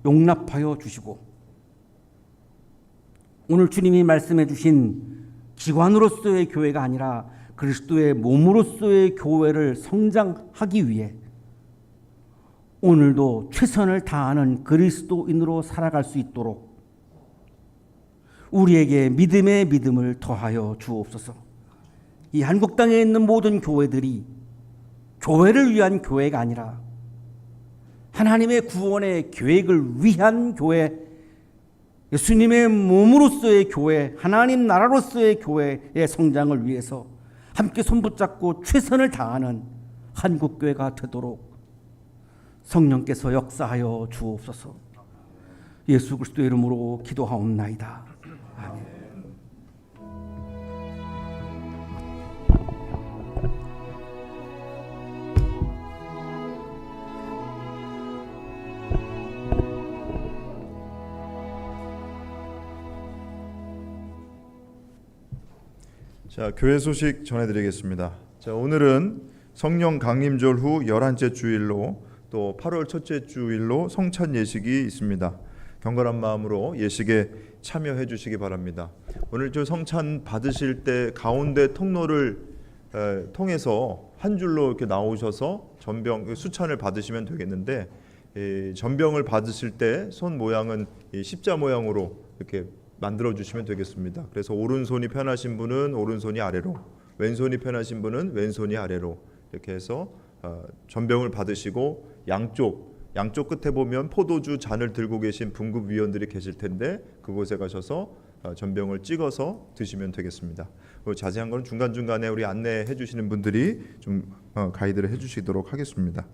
용납하여 주시고 오늘 주님이 말씀해 주신 기관으로서의 교회가 아니라 그리스도의 몸으로서의 교회를 성장하기 위해 오늘도 최선을 다하는 그리스도인으로 살아갈 수 있도록 우리에게 믿음의 믿음을 더하여 주옵소서. 이 한국 땅에 있는 모든 교회들이 교회를 위한 교회가 아니라 하나님의 구원의 계획을 위한 교회, 예수님의 몸으로서의 교회, 하나님 나라로서의 교회의 성장을 위해서 함께 손붙잡고 최선을 다하는 한국교회가 되도록 성령께서 역사하여 주옵소서. 예수 그리스도의 이름으로 기도하옵나이다. 아멘. 자, 교회 소식 전해드리겠습니다. 자, 오늘은 성령 강림절 후 11째 주일로 또 8월 첫째 주일로 성찬 예식이 있습니다. 경건한 마음으로 예식에 참여해 주시기 바랍니다. 오늘 저 성찬 받으실 때 가운데 통로를 통해서 한 줄로 이렇게 나오셔서 전병 수찬을 받으시면 되겠는데, 전병을 받으실 때 손 모양은 십자 모양으로 이렇게 만들어 주시면 되겠습니다. 그래서 오른손이 편하신 분은 오른손이 아래로, 왼손이 편하신 분은 왼손이 아래로 이렇게 해서 전병을 받으시고 양쪽 끝에 보면 포도주 잔을 들고 계신 분급위원들이 계실 텐데 그곳에 가셔서 전병을 찍어서 드시면 되겠습니다. 자세한 건 중간중간에 우리 안내해 주시는 분들이 좀 가이드를 해 주시도록 하겠습니다.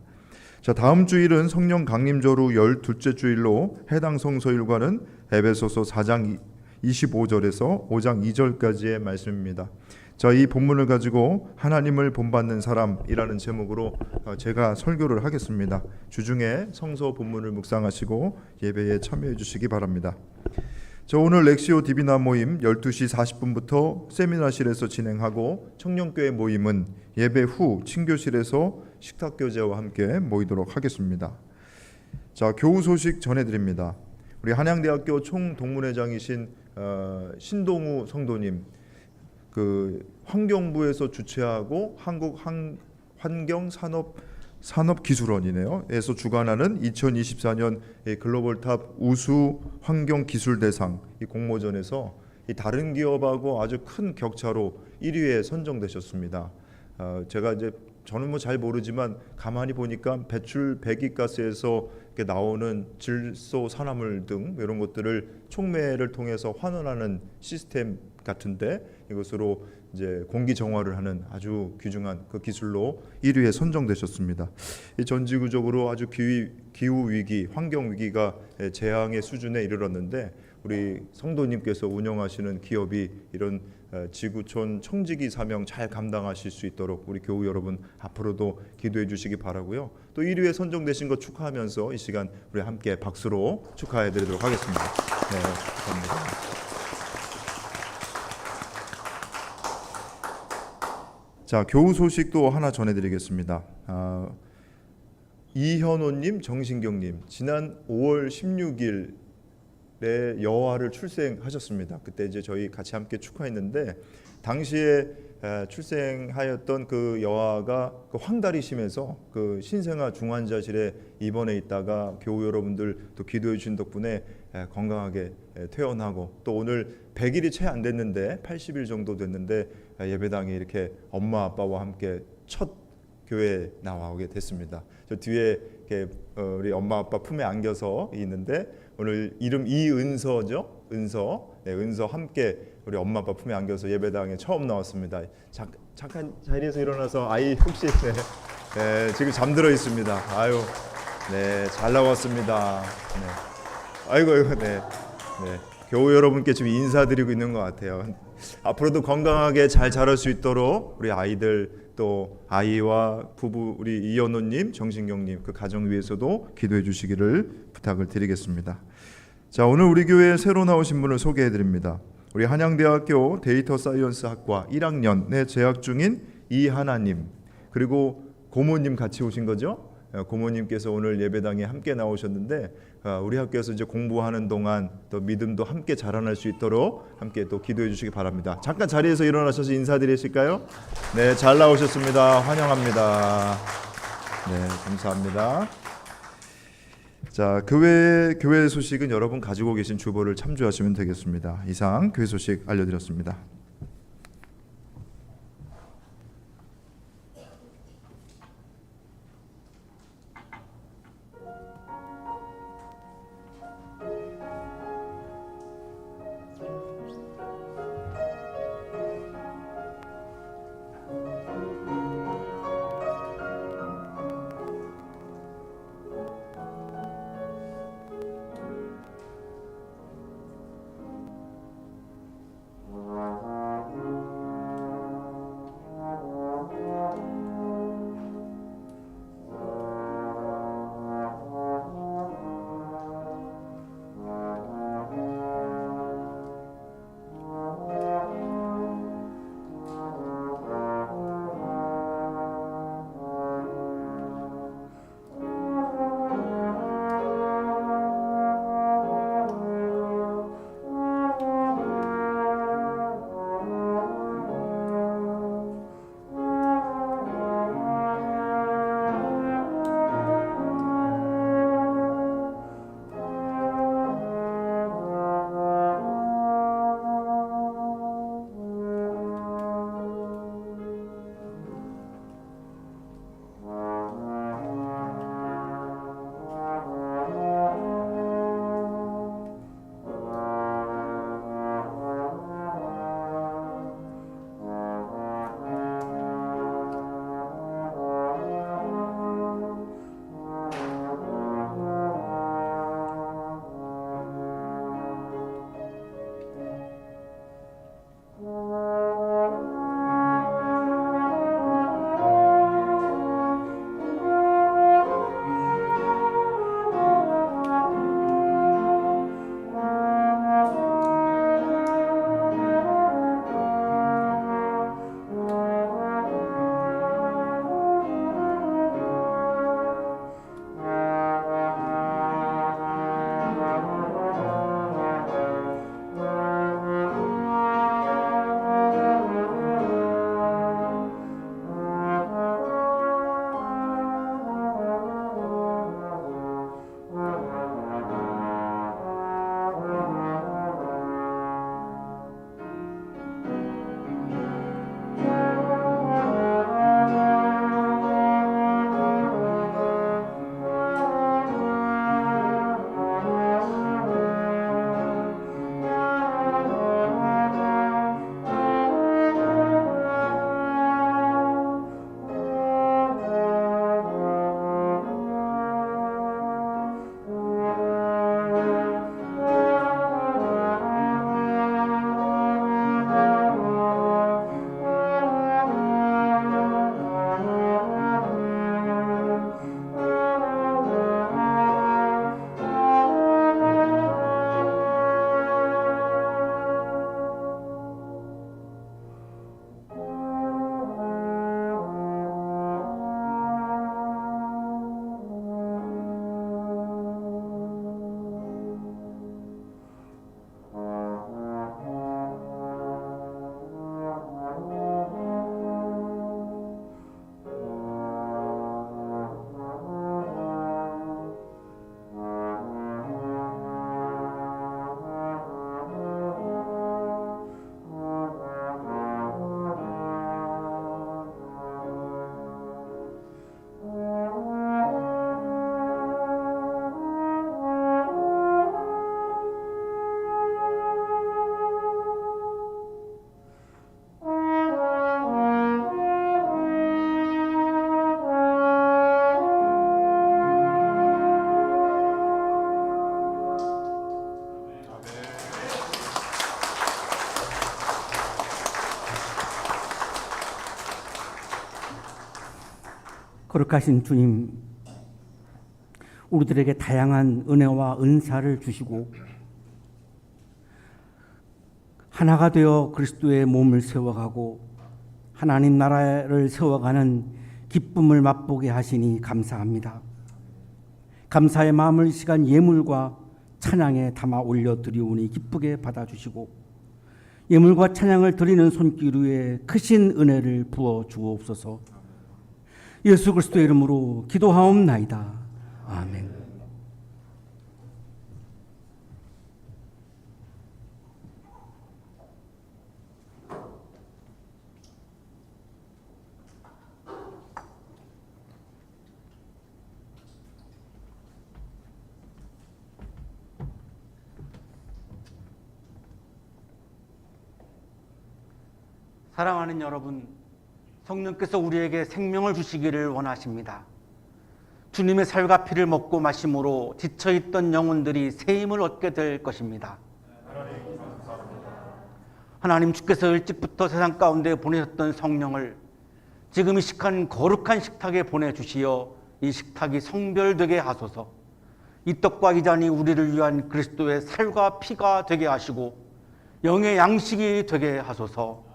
자, 다음 주일은 성령 강림절 후 12째 주일로 해당 성서일과는 에베소서 4장 25절에서 5장 2절까지의 말씀입니다. 자, 이 본문을 가지고 하나님을 본받는 사람이라는 제목으로 제가 설교를 하겠습니다. 주중에 성서 본문을 묵상하시고 예배에 참여해 주시기 바랍니다. 자, 오늘 렉시오 디비나 모임 12시 40분부터 세미나실에서 진행하고 청년교회 모임은 예배 후 친교실에서 식탁교제와 함께 모이도록 하겠습니다. 자, 교우 소식 전해드립니다. 우리 한양대학교 총동문회장이신 신동우 성도님, 그 환경부에서 주최하고 한국 환경산업기술원이네요. 에서 주관하는 2024년 글로벌탑 우수 환경기술대상 이 공모전에서 이 다른 기업하고 아주 큰 격차로 1위에 선정되셨습니다. 저는 뭐 잘 모르지만 가만히 보니까 배출 배기가스에서 이렇게 나오는 질소 산화물 등 이런 것들을 촉매를 통해서 환원하는 시스템 같은데 이것으로 이제 공기 정화를 하는 아주 귀중한 그 기술로 1위에 선정되셨습니다. 이 전지구적으로 아주 기후 위기, 환경 위기가 재앙의 수준에 이르렀는데 우리 성도님께서 운영하시는 기업이 이런 지구촌 청지기 사명 잘 감당하실 수 있도록 우리 교우 여러분 앞으로도 기도해 주시기 바라고요. 또 1위에 선정되신 것 축하하면서 이 시간 우리 함께 박수로 축하해 드리도록 하겠습니다. 네, 감사합니다. 자, 교우 소식도 하나 전해드리겠습니다. 이현호님, 정신경님, 지난 5월 16일 여아를 출생하셨습니다. 그때 이제 저희 같이 함께 축하했는데 당시에 출생하였던 그 여아가 그 황달이 심해서 그 신생아 중환자실에 입원해 있다가 교우 여러분들 또 기도해 주신 덕분에 건강하게 퇴원하고 또 오늘 100일이 채 안 됐는데 80일 정도 됐는데 예배당에 이렇게 엄마 아빠와 함께 첫 교회에 나오게 됐습니다. 저 뒤에 이렇게 우리 엄마 아빠 품에 안겨서 있는데 오늘 이름 이은서죠. 은서 함께 우리 엄마 아빠 품에 안겨서 예배당에 처음 나왔습니다. 잠깐 자리에서 일어나서 아이 혹시 지금 잠들어 있습니다. 아유, 네, 잘 나왔습니다. 네. 아이고, 네. 교우 여러분께 지금 인사드리고 있는 것 같아요. 앞으로도 건강하게 잘 자랄 수 있도록 우리 아이들 또 아이와 부부 우리 이현호님, 정신경님 그 가정 위해서도 기도해 주시기를 부탁을 드리겠습니다. 자, 오늘 우리 교회에 새로 나오신 분을 소개해 드립니다. 우리 한양대학교 데이터 사이언스 학과 1학년에 재학 중인 이하나님, 그리고 고모님 같이 오신 거죠? 고모님께서 오늘 예배당에 함께 나오셨는데 우리 학교에서 이제 공부하는 동안 또 믿음도 함께 자라날 수 있도록 함께 또 기도해 주시기 바랍니다. 잠깐 자리에서 일어나셔서 인사드리실까요? 네, 잘 나오셨습니다. 환영합니다. 네, 감사합니다. 자, 교회 소식은 여러분 가지고 계신 주보를 참조하시면 되겠습니다. 이상 교회 소식 알려드렸습니다. 거룩하신 주님, 우리들에게 다양한 은혜와 은사를 주시고 하나가 되어 그리스도의 몸을 세워가고 하나님 나라를 세워가는 기쁨을 맛보게 하시니 감사합니다. 감사의 마음을 이 시간 예물과 찬양에 담아 올려드리오니 기쁘게 받아주시고 예물과 찬양을 드리는 손길 위에 크신 은혜를 부어 주옵소서. 예수 그리스도의 이름으로 기도하옵나이다. 아멘. 사랑하는 여러분, 성령께서 우리에게 생명을 주시기를 원하십니다. 주님의 살과 피를 먹고 마심으로 지쳐있던 영혼들이 새 힘을 얻게 될 것입니다. 하나님 주께서 일찍부터 세상 가운데 보내셨던 성령을 지금 이 시간 거룩한 식탁에 보내주시어 이 식탁이 성별되게 하소서. 이 떡과 이 잔이 우리를 위한 그리스도의 살과 피가 되게 하시고 영의 양식이 되게 하소서.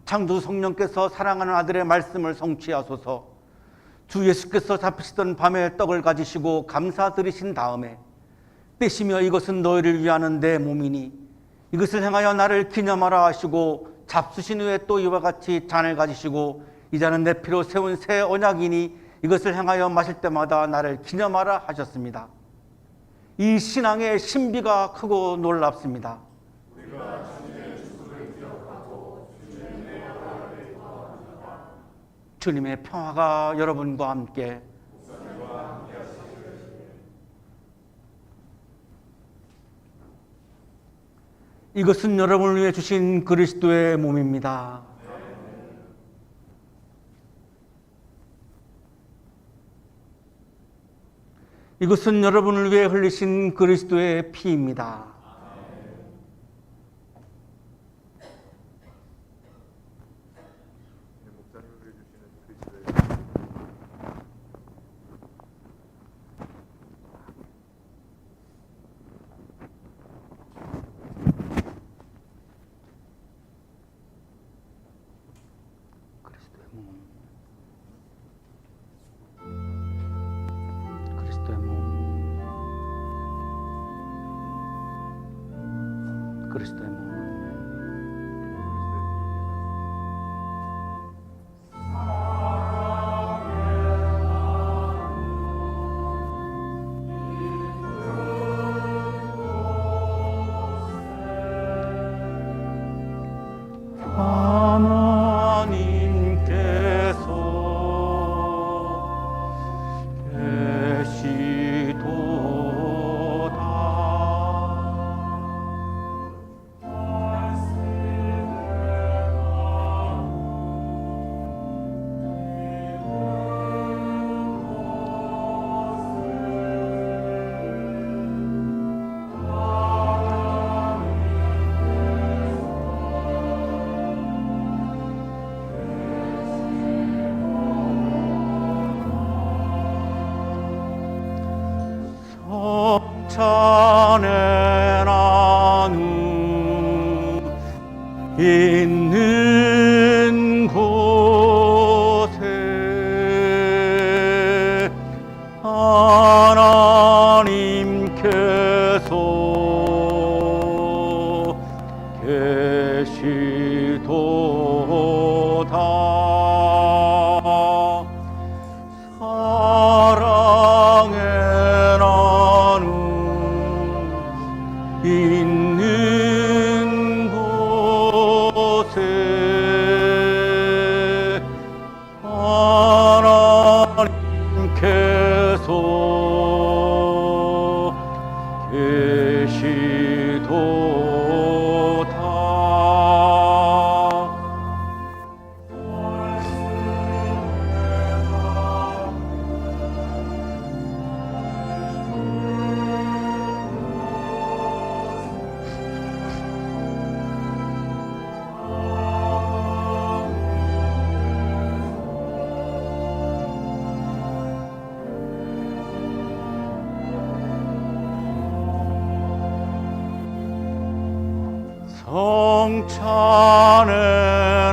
창조 성령께서 사랑하는 아들의 말씀을 성취하소서. 주 예수께서 잡히시던 밤에 떡을 가지시고 감사드리신 다음에 떼시며 이것은 너희를 위하는 내 몸이니 이것을 행하여 나를 기념하라 하시고 잡수신 후에 또 이와 같이 잔을 가지시고 이 잔은 내 피로 세운 새 언약이니 이것을 행하여 마실 때마다 나를 기념하라 하셨습니다. 이 신앙의 신비가 크고 놀랍습니다. 주님의 평화가 여러분과 함께 이것은 여러분을 위해 주신 그리스도의 몸입니다. 이것은 여러분을 위해 흘리신 그리스도의 피입니다. 그리스도의 몸, 그리스도의 몸. 성찬에 나누 있는 곳에 하나님께서 계시도다. 사랑의 있는 곳에 하나님께서 계시도다.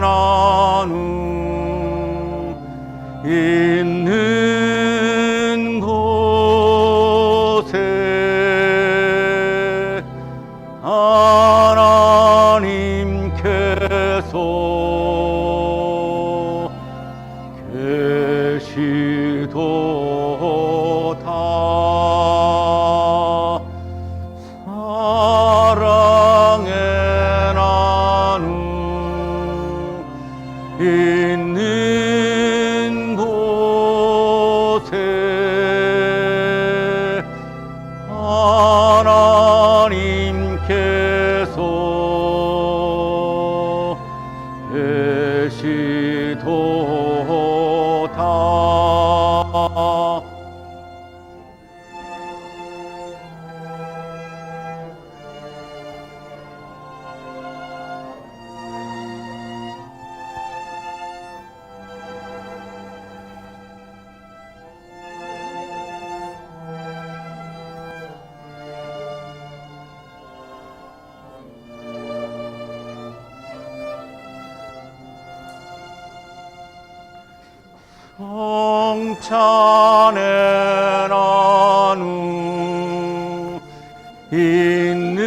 나누 있는 곳에 하나님께서 계시도다. 사랑의 나누 있는 곳에 하나님께서 계시도다. 성찬의 나누 있는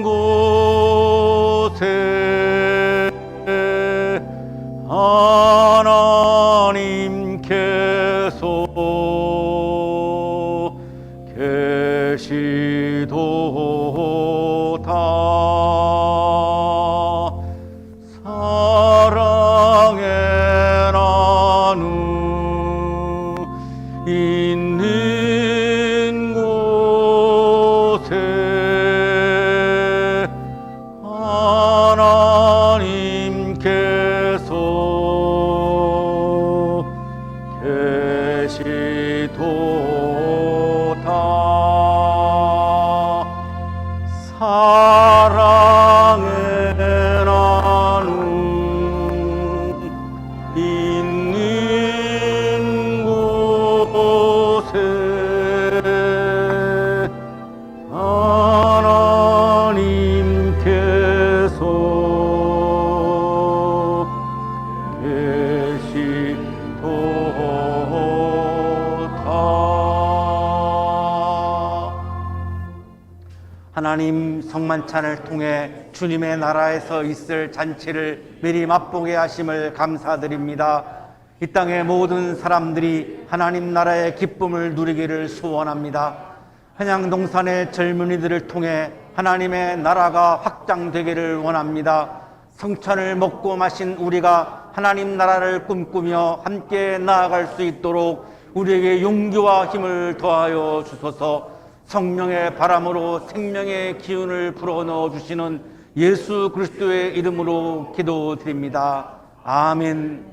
곳에 하나님께서 계시도다. 사랑의 나누 있는 곳에 하나님께서 계시도다. 사랑의 나누 있는 곳에 하나님께서 계시도다. 하나님 성만찬을 통해 주님의 나라에서 있을 잔치를 미리 맛보게 하심을 감사드립니다. 이 땅의 모든 사람들이 하나님 나라의 기쁨을 누리기를 소원합니다. 한양동산의 젊은이들을 통해 하나님의 나라가 확장되기를 원합니다. 성찬을 먹고 마신 우리가 하나님 나라를 꿈꾸며 함께 나아갈 수 있도록 우리에게 용기와 힘을 더하여 주소서. 성령의 바람으로 생명의 기운을 불어넣어 주시는 예수 그리스도의 이름으로 기도드립니다. 아멘.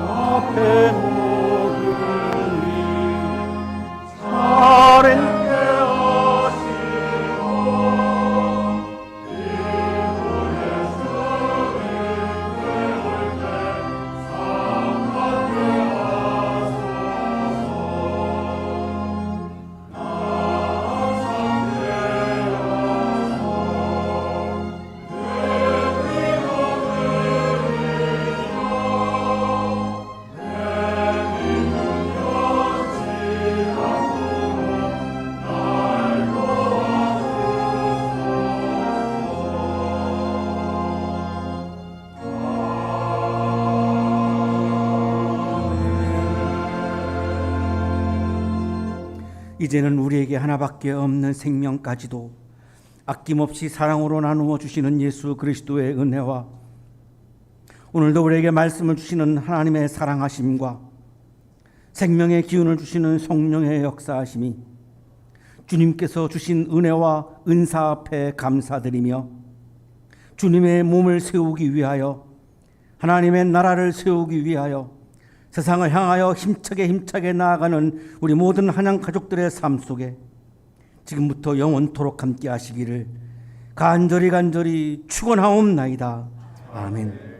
앞에 모든 이 살은 이제는 우리에게 하나밖에 없는 생명까지도 아낌없이 사랑으로 나누어 주시는 예수 그리스도의 은혜와 오늘도 우리에게 말씀을 주시는 하나님의 사랑하심과 생명의 기운을 주시는 성령의 역사하심이 주님께서 주신 은혜와 은사 앞에 감사드리며 주님의 몸을 세우기 위하여 하나님의 나라를 세우기 위하여 세상을 향하여 힘차게 나아가는 우리 모든 한양 가족들의 삶 속에 지금부터 영원토록 함께 하시기를 간절히 축원하옵나이다. 아멘.